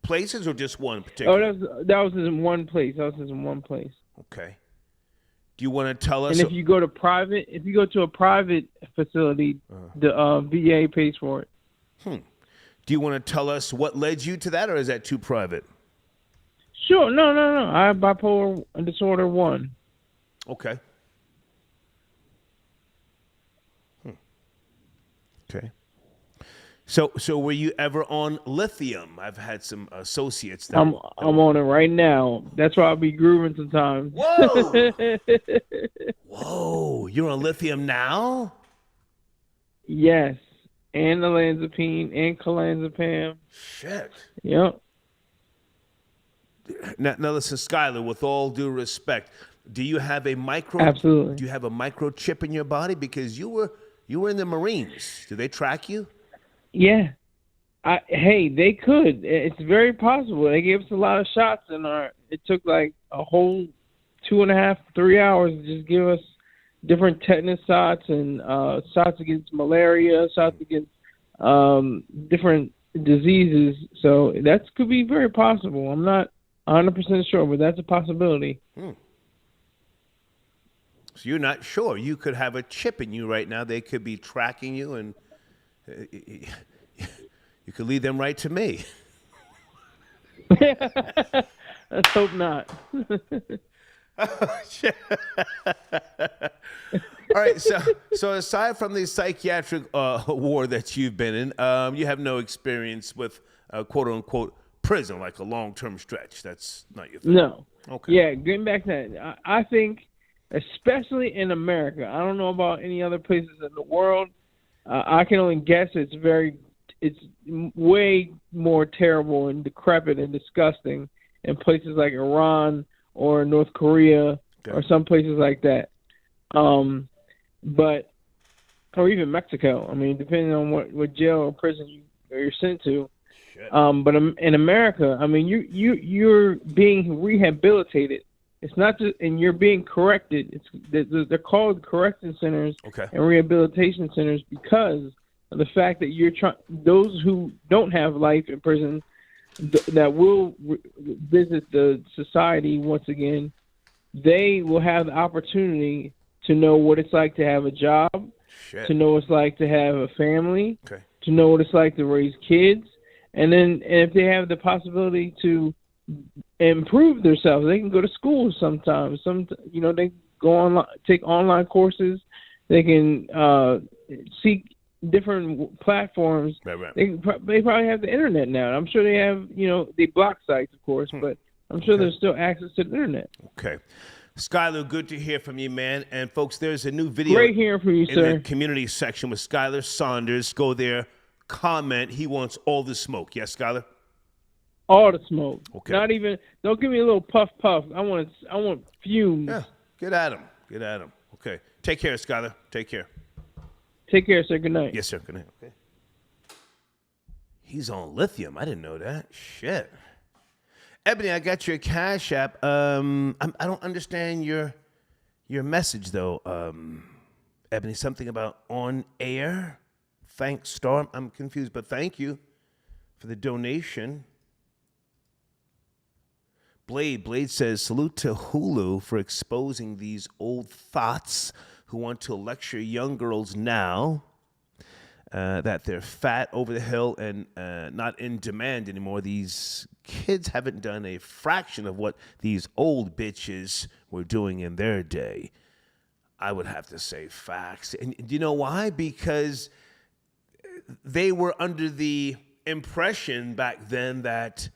places or just one particular? Oh, that was in one place. Okay. Do you want to tell us? And if you go to a private facility, the VA pays for it. Do you want to tell us what led you to that, or is that too private? Sure. No. I have bipolar disorder 1. Okay. Okay. So were you ever on lithium? I've had some associates that I'm on it right now. That's why I'll be grooving sometimes. Whoa, you're on lithium now? Yes. And olanzapine and clonazepam. Shit. Yep. Now listen, Skylar, with all due respect, do you have a Absolutely. Do you have a microchip in your body? Because you were in the Marines. Do they track you? Yeah. Hey, they could. It's very possible. They gave us a lot of shots, and it took like a whole 2.5, 3 hours to just give us different tetanus shots and shots against malaria, shots against different diseases. So that could be very possible. I'm not 100% sure, but that's a possibility. So you're not sure. You could have a chip in you right now. They could be tracking you, and you could lead them right to me. Let's hope not. Oh, shit. All right, so aside from the psychiatric ward that you've been in, you have no experience with quote unquote prison, like a long-term stretch. That's not your thing. No. Okay. Yeah, getting back to that, I think, especially in America, I don't know about any other places in the world. I can only guess it's way more terrible and decrepit and disgusting in places like Iran or North Korea or some places like that. But or even Mexico. I mean, depending on what jail or prison you're sent to. But in America, I mean, you're being rehabilitated. It's not just, and you're being corrected. They're called correction centers and rehabilitation centers because of the fact that those who don't have life in prison that will visit the society once again, they will have the opportunity to know what it's like to have a job, to know what it's like to have a family, to know what it's like to raise kids, and if they have the possibility to improve themselves, they can go to school sometimes. They go online, take online courses. They can seek different platforms. Right. They probably have the internet now. I'm sure they have, they block sites, of course, but I'm sure there's still access to the internet. Okay. Skylar, good to hear from you, man. And folks, there's a new video. Great hearing from you, in sir. the community section with Skylar Saunders. Go there, comment. He wants all the smoke. Yes, Skylar? All the smoke. Okay. Not even. Don't give me a little puff. I want fumes. Yeah. Get at him. Okay. Take care, Skylar. Take care. Take care, sir. Good night. Yes, sir. Good night. Okay. He's on lithium. I didn't know that. Shit. Ebony, I got your Cash App. I don't understand your message though. Ebony, something about on air. Thanks, Storm. I'm confused, but thank you for the donation. Blade says, salute to Hulu for exposing these old thots who want to lecture young girls now that they're fat, over the hill, and not in demand anymore. These kids haven't done a fraction of what these old bitches were doing in their day. I would have to say facts. And do you know why? Because they were under the impression back then that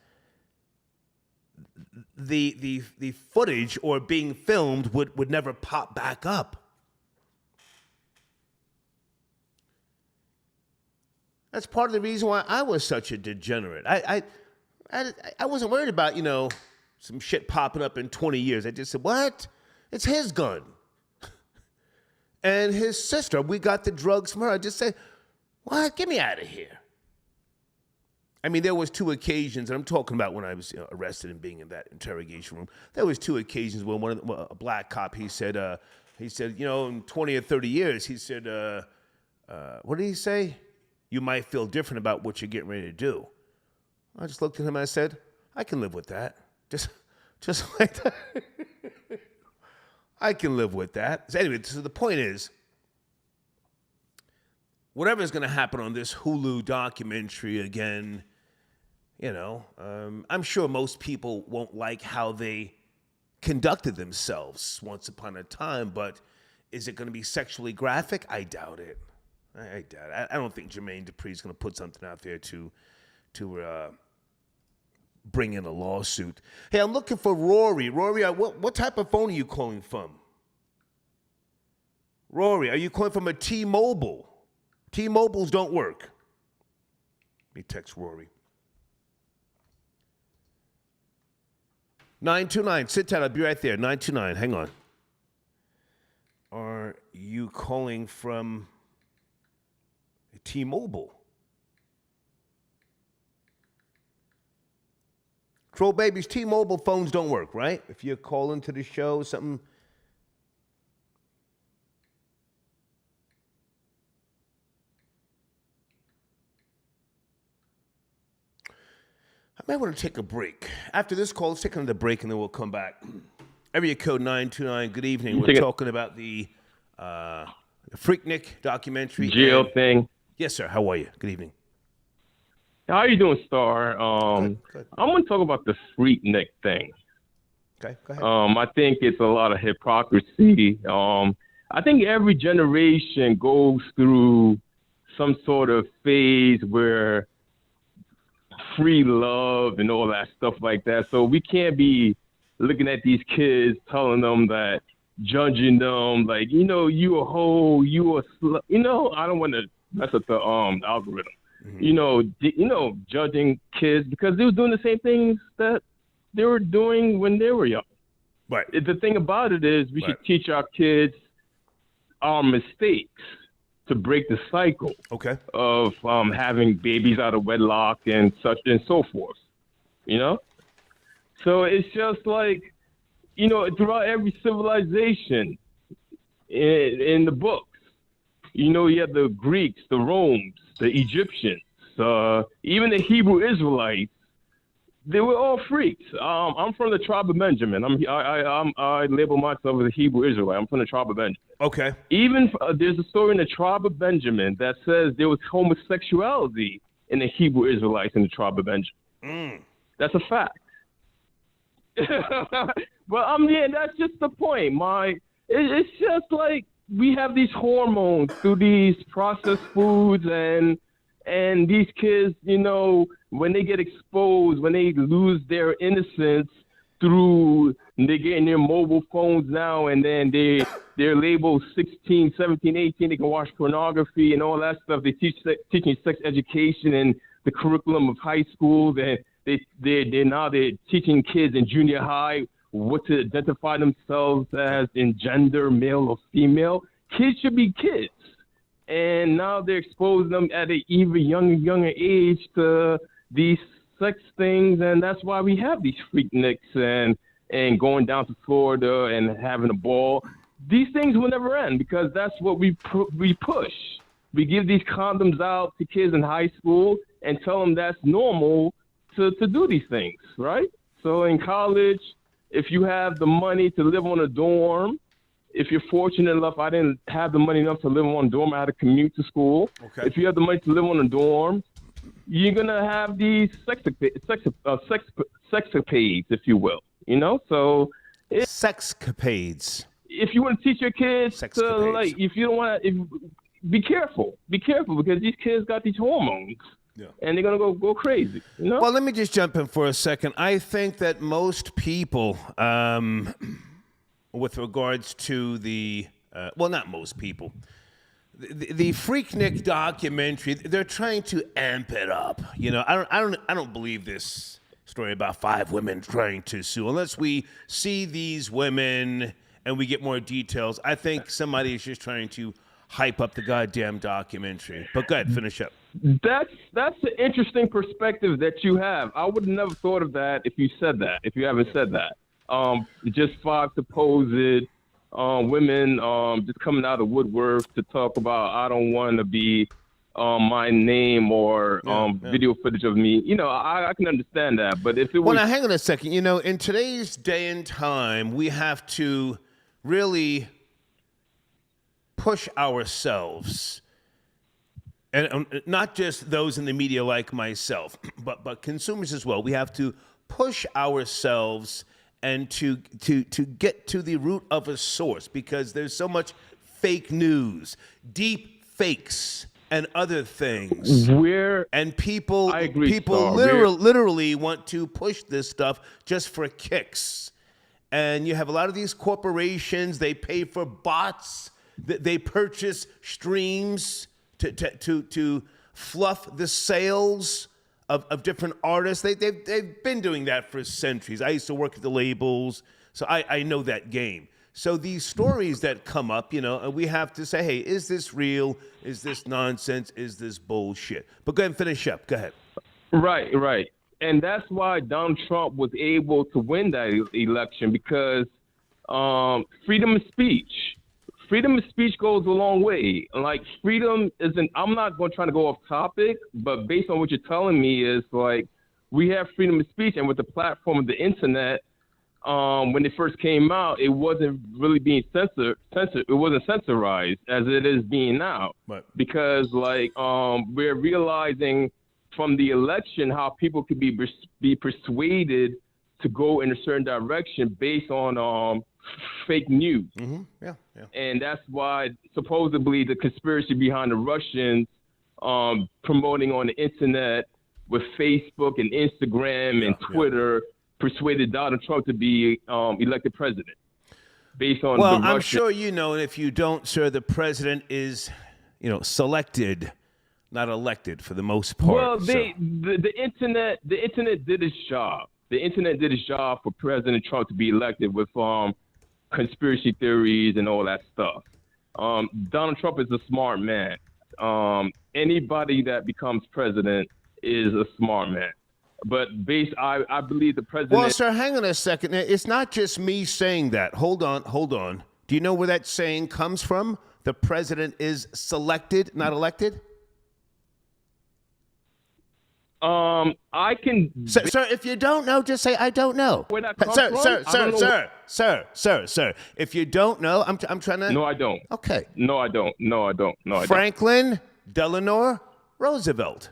the footage or being filmed would never pop back up. That's part of the reason why I was such a degenerate. I wasn't worried about, some shit popping up in 20 years. I just said, what? It's his gun. And his sister, we got the drugs from her. I just said, what? Get me out of here. I mean, there was 2 occasions, and I'm talking about when I was arrested and being in that interrogation room. There was 2 occasions when a black cop, he said, in 20 or 30 years, he said, what did he say? You might feel different about what you're getting ready to do. I just looked at him and I said, I can live with that. Just like that. I can live with that. So anyway, so the point is, whatever's going to happen on this Hulu documentary again, I'm sure most people won't like how they conducted themselves once upon a time, but is it going to be sexually graphic? I doubt it. I doubt it. I don't think Jermaine Dupri is going to put something out there to bring in a lawsuit. Hey, I'm looking for Rory. Rory, what type of phone are you calling from? Rory, are you calling from a T-Mobile? T-Mobiles don't work. Let me text Rory. 929. Sit tight. I'll be right there. 929. Hang on. Are you calling from T-Mobile? Troll babies, T-Mobile phones don't work, right? If you're calling to the show, something. I might want to take a break. After this call, let's take another break and then we'll come back. Area code 929. Good evening. We're talking about the Freaknik documentary. Jail thing. Yes, sir. How are you? Good evening. How are you doing, Star? Good. I'm going to talk about the Freaknik thing. Okay, go ahead. I think it's a lot of hypocrisy. I think every generation goes through some sort of phase where free love and all that stuff like that. So we can't be looking at these kids, telling them that, judging them, like, you a hoe, you a slut. I don't want to mess up the algorithm. Mm-hmm. Judging kids because they were doing the same things that they were doing when they were young. Right. The thing about it is we should teach our kids our mistakes to break the cycle of having babies out of wedlock and such and so forth. So it's just like, throughout every civilization in the books, you have the Greeks, the Romans, the Egyptians, even the Hebrew Israelites. They were all freaks. I'm from the tribe of Benjamin. I label myself as a Hebrew Israelite. I'm from the tribe of Benjamin. Okay. Even there's a story in the tribe of Benjamin that says there was homosexuality in the Hebrew Israelites in the tribe of Benjamin. Mm. That's a fact. But that's just the point. It's just like we have these hormones through these processed foods, and these kids, you know, when they get exposed, when they lose their innocence through they getting their mobile phones now, and then they're labeled 16, 17, 18, they can watch pornography and all that stuff. They teaching sex education in the curriculum of high school. They're teaching kids in junior high what to identify themselves as in gender, male or female. Kids should be kids. And now they're exposing them at an even younger age to these sex things. And that's why we have these Freakniks and going down to Florida and having a ball. These things will never end because that's what we push. We give these condoms out to kids in high school and tell them that's normal to do these things, right? So in college, if you have the money to live on a dorm, if you're fortunate enough, I didn't have the money enough to live on a dorm. I had to commute to school. Okay. If you have the money to live on a dorm, you're gonna have these sexcapades, if you will. You know, so sexcapades. If you want to teach your kids to like, if you don't want to, be careful because these kids got these hormones. Yeah. And they're going to go crazy. You know? Well, let me just jump in for a second. I think that most people, with regards to the, not most people, the Freaknik documentary, they're trying to amp it up. You know, I don't believe this story about 5 women trying to sue unless we see these women and we get more details. I think somebody is just trying to hype up the goddamn documentary. But go ahead, finish up. That's an interesting perspective that you have. I would have never thought of that if you said that, if you haven't said that. Just 5 supposed women just coming out of woodwork to talk about, I don't want to be my name or video footage of me. You know, I can understand that. But if it was... Well, now, hang on a second. You know, in today's day and time, we have to really push ourselves, and not just those in the media like myself, but consumers as well. We have to push ourselves and to get to the root of a source, because there's so much fake news, deep fakes, and other things. People literally want to push this stuff just for kicks. And you have a lot of these corporations, they pay for bots, they purchase streams to fluff the sales of different artists. They've been doing that for centuries. I used to work at the labels, so I know that game. So these stories that come up, you know, we have to say, hey, is this real? Is this nonsense? Is this bullshit? But go ahead and finish up. Go ahead. Right. And that's why Donald Trump was able to win that election, because freedom of speech. Freedom of speech goes a long way. Like, freedom isn't, I'm not going to try to go off topic, but based on what you're telling me is, like, we have freedom of speech, and with the platform of the internet, when it first came out, it wasn't really being censored. It wasn't censorized as it is being now. Right. Because, like, we're realizing from the election how people could be persuaded to go in a certain direction based on fake news. Mm-hmm. Yeah. And that's why supposedly the conspiracy behind the Russians promoting on the internet with Facebook and Instagram and Twitter persuaded Donald Trump to be elected president based on well, the I'm Russian... sure you know, and if you don't, sir, the president is, you know, selected, not elected for the most part. Well, the internet did its job. The internet did its job for President Trump to be elected with conspiracy theories and all that stuff. Donald Trump is a smart man. Anybody that becomes president is a smart man. But I believe the president... Well, sir, hang on a second. It's not just me saying that. Hold on. Do you know where that saying comes from? The president is selected, not elected? I can... Sir, if you don't know, just say, I don't know. Where that comes from? Sir. If you don't know, I'm trying to... No, I don't. Okay. No, I don't. Franklin Delano Roosevelt,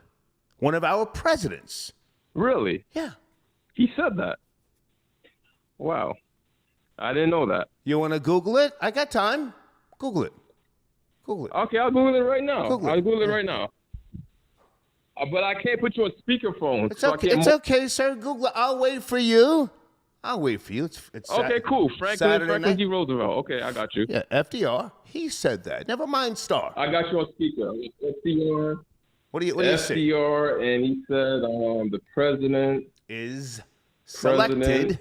one of our presidents. Really? Yeah. He said that. Wow. I didn't know that. You want to Google it? I got time. Google it. Google it. Okay, I'll Google it right now. I'll Google it Yeah. right now. But I can't put you on speakerphone. It's so okay. I can't It's okay, sir. Google it. I'll wait for you. It's Okay, cool. Franklin night. D. Roosevelt. Okay, I got you. Yeah, FDR. He said that. Never mind, Star. I got you on speaker. FDR. What do you say? FDR, and he said the president is selected,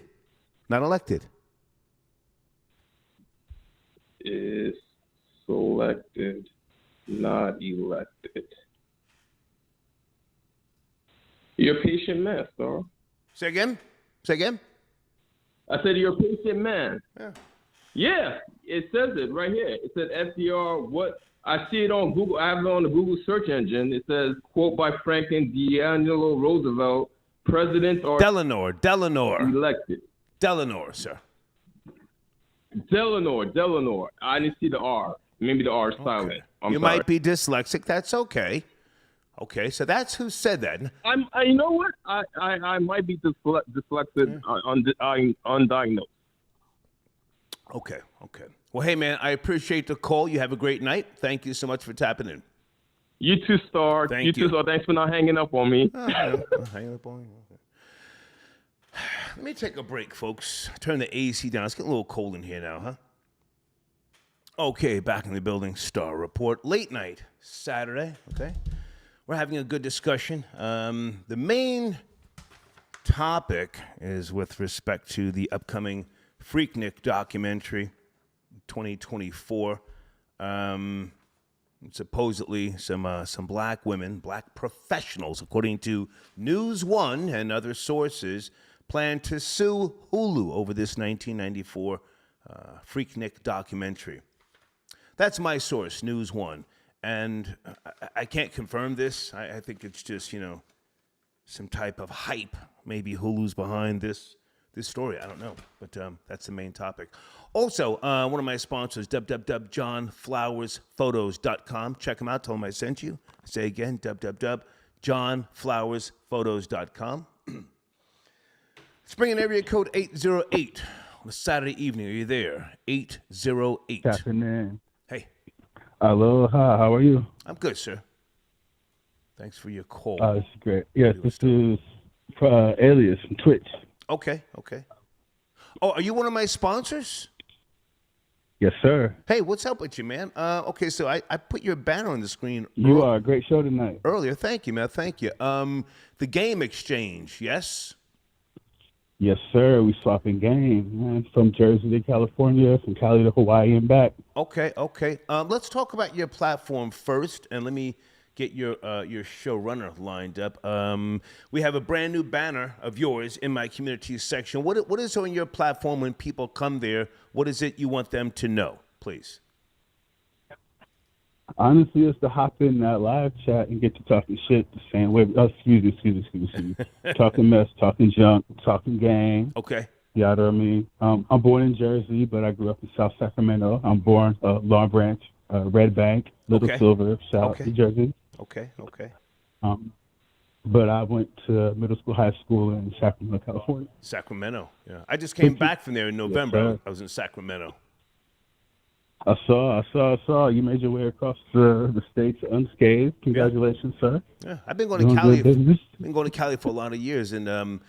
not elected. Is selected, not elected. You're a patient man, Star. Say again? Say again? I said you're a patient man. Yeah. Yeah, it says it right here. It said FDR. What I see it on Google. I have it on the Google search engine. It says quote by Franklin Delano Roosevelt: "Presidents are Delano elected." Delano, sir. Delano. I didn't see the R. Maybe the R is silent. I'm you sorry. might be dyslexic. That's okay. Okay, so that's who said that. You know what? I might be dyslexic, undiagnosed. Okay. Well, hey, man, I appreciate the call. You have a great night. Thank you so much for tapping in. You too, Star. Thank you too, Star. Thanks for not hanging up on me. Hanging up on you. Okay. Let me take a break, folks. Turn the AC down. It's getting a little cold in here now, huh? Okay, back in the building. Star Report. Late night, Saturday. Okay. We're having a good discussion. The main topic is with respect to the upcoming Freaknik documentary, 2024. Supposedly, some black women, black professionals, according to News One and other sources, plan to sue Hulu over this 1994 Freaknik documentary. That's my source, News One. And I can't confirm this. I think it's just, some type of hype. Maybe Hulu's behind this story. I don't know. But that's the main topic. Also, one of my sponsors, www.johnflowersphotos.com. Check them out. Tell them I sent you. Say again, www.johnflowersphotos.com. Let's bring in area code 808 on a Saturday evening. Are you there? 808. Tapping in. Hey. Aloha, how are you? I'm good, sir. Thanks for your call. This is great. Yes, this is Alias from Twitch. Okay. Oh, are you one of my sponsors? Yes, sir. Hey, what's up with you, man? Okay, so I put your banner on the screen. You are a great show tonight. Earlier, thank you, man. Thank you. The game exchange, yes? Yes, sir. We swapping game, man. From Jersey to California, from Cali to Hawaii and back. Okay. Let's talk about your platform first, and let me get your showrunner lined up. We have a brand new banner of yours in my community section. What is on your platform when people come there? What is it you want them to know, please? Honestly, it's to hop in that live chat and get to talking shit the same way. Excuse me. Talking mess, talking junk, talking gang. Okay. You know what I mean? I'm born in Jersey, but I grew up in South Sacramento. I'm born Long Branch, Red Bank, Little Silver, South New Jersey. Okay. But I went to middle school, high school in Sacramento, California. Sacramento, yeah. I just came back from there in November. Yes, I was in Sacramento. I saw. You made your way across the states unscathed. Congratulations, sir. Yeah, I've been going to Cali. Been going to Cali for a lot of years, and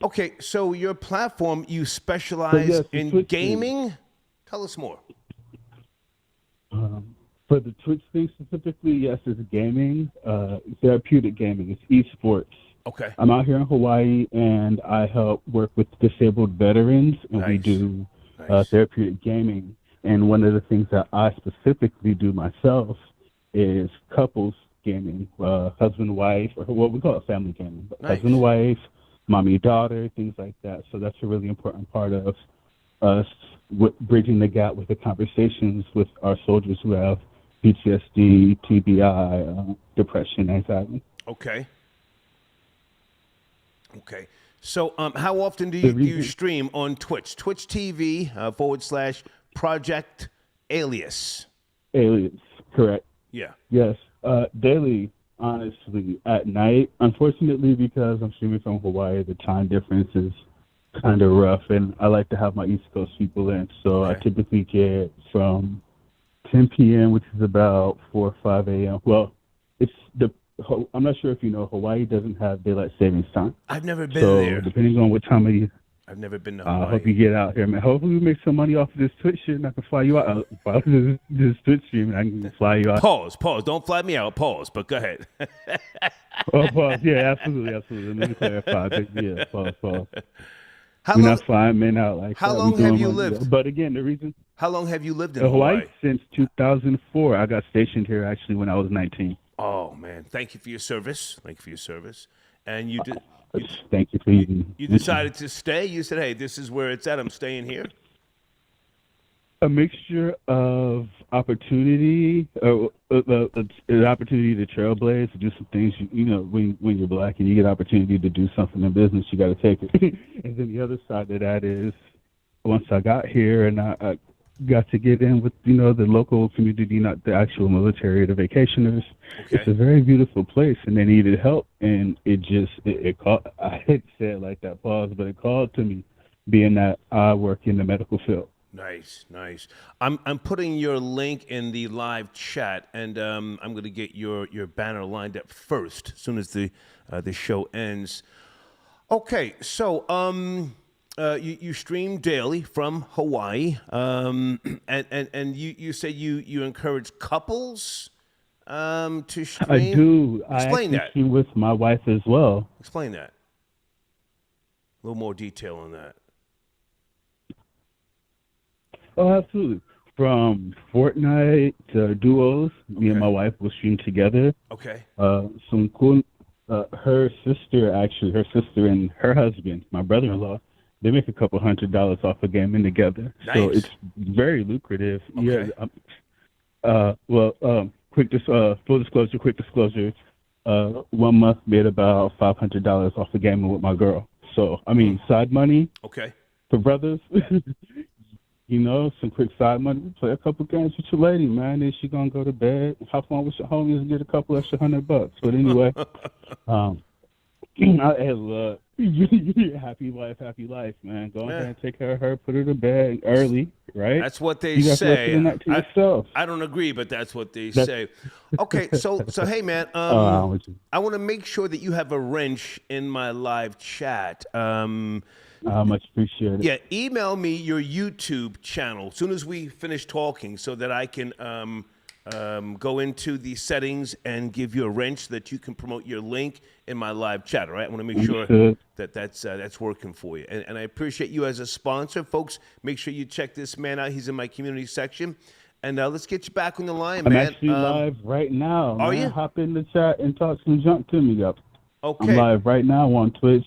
okay. So your platform, you specialize in gaming. Tell us more. For the Twitch thing specifically, yes, it's gaming, therapeutic gaming. It's esports. Okay. I'm out here in Hawaii, and I help work with disabled veterans, and we do therapeutic gaming. And one of the things that I specifically do myself is couples gaming, husband, wife, or what we call it family gaming. Husband, wife, mommy, daughter, things like that. So that's a really important part of us bridging the gap with the conversations with our soldiers who have PTSD, TBI, depression, anxiety. Okay. So how often do you stream on Twitch? Twitch TV /Project Alias. Alias, correct. Yeah. Yes. Daily, honestly, at night. Unfortunately, because I'm streaming from Hawaii, the time difference is kind of rough, and I like to have my East Coast people in. So I typically get from 10 p.m., which is about 4 or 5 a.m. Well, I'm not sure if you know, Hawaii doesn't have daylight savings time. I've never been so there. Depending on what time of year. I've never been to Hawaii. I hope you get out here, man. Hopefully we make some money off of this Twitch shit and I can fly you out. This Twitch stream and I can fly you out. Pause. Don't fly me out. Pause. But go ahead. Pause. Yeah, absolutely. Let me clarify. Yeah, pause. We're How long, not flying men out like how that. long have you lived? But again, the reason. How long have you lived in Hawaii? Since 2004. I got stationed here actually when I was 19. Oh man, thank you for your service. And you did. Thank you for you. You decided to stay. You said, "Hey, this is where it's at. I'm staying here." A mixture of opportunity, an opportunity to trailblaze, to do some things. You know, when you're black and you get opportunity to do something in business, you got to take it. And then the other side of that is, once I got here and I got to get in with the local community, not the actual military or the vacationers. Okay. It's a very beautiful place, and they needed help, and it called. I hate to say it like that, pause, but it called to me, being that I work in the medical field. Nice. I'm putting your link in the live chat, and I'm going to get your banner lined up first, as soon as the show ends. Okay, so you stream daily from Hawaii, and you say you encourage couples to stream. I do. Explain that. Stream with my wife as well. Explain that. A little more detail on that. Oh, absolutely. From Fortnite to duos, me and my wife will stream together. Okay. Some cool. Her sister and her husband, my brother-in-law, they make a couple $100 off a gaming together. Nice. So it's very lucrative. Okay. Yeah. Full disclosure, quick disclosure. 1 month made about $500 off a gaming with my girl. So side money. Okay. For brothers. Some quick side money. Play a couple games with your lady, man. Then she gonna go to bed, hop on with your homies, and get a couple extra $100. But anyway, happy life, man. Go ahead and take care of her. Put her to bed early, right? That's what they you say. I don't agree, but that's what they say. Okay, so hey, man. I want to make sure that you have a wrench in my live chat. Much appreciated. Yeah, email me your YouTube channel as soon as we finish talking, so that I can go into the settings and give you a wrench so that you can promote your link in my live chat. All right, I want to make sure that's working for you. And I appreciate you as a sponsor, folks. Make sure you check this man out. He's in my community section. And let's get you back on the line, man. I'm actually live right now. Are you? Hop in the chat and talk some junk to me up. Okay. I'm live right now on Twitch.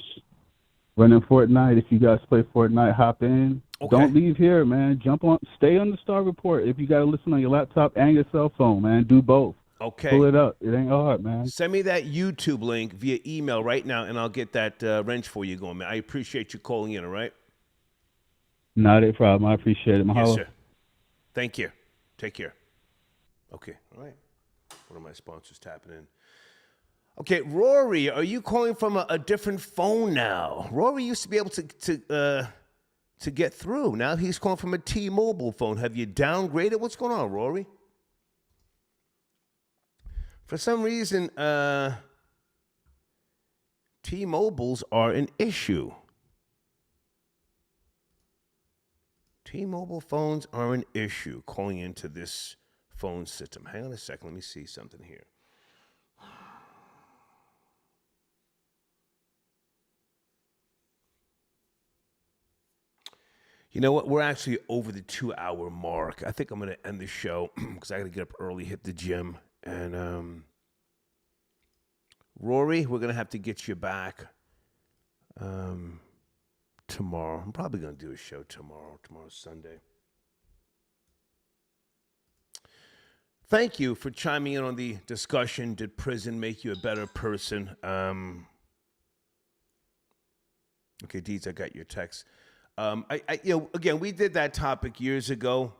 Running Fortnite. If you guys play Fortnite, hop in. Okay. Don't leave here, man. Jump on. Stay on the Star Report. If you got to listen on your laptop and your cell phone, man, do both. Okay. Pull it up. It ain't hard, man. Send me that YouTube link via email right now, and I'll get that wrench for you going, man. I appreciate you calling in, all right? Not a problem. I appreciate it. Mahalo. Yes, sir. Thank you. Take care. Okay. All right. One of my sponsors tapping in. Okay, Rory, are you calling from a different phone now? Rory used to be able to get through. Now he's calling from a T-Mobile phone. Have you downgraded? What's going on, Rory? For some reason, T-Mobiles are an issue. T-Mobile phones are an issue calling into this phone system. Hang on a second. Let me see something here. You know what? We're actually over the 2-hour mark. I think I'm going to end the show because I got to get up early, hit the gym. And Rory, we're going to have to get you back tomorrow. I'm probably going to do a show tomorrow. Tomorrow's Sunday. Thank you for chiming in on the discussion. Did prison make you a better person? Okay, Deeds, I got your text. Again, we did that topic years ago.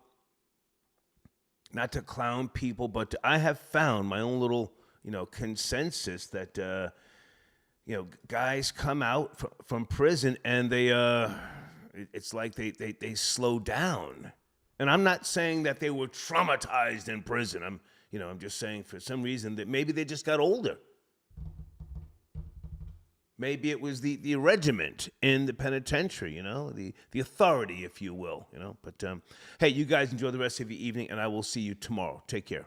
Not to clown people, but I have found my own little, consensus that, guys come out from prison and they, it's like they slow down. And I'm not saying that they were traumatized in prison. I'm just saying for some reason that maybe they just got older. Maybe it was the regiment in the penitentiary, the authority, if you will, But hey, you guys enjoy the rest of your evening, and I will see you tomorrow. Take care.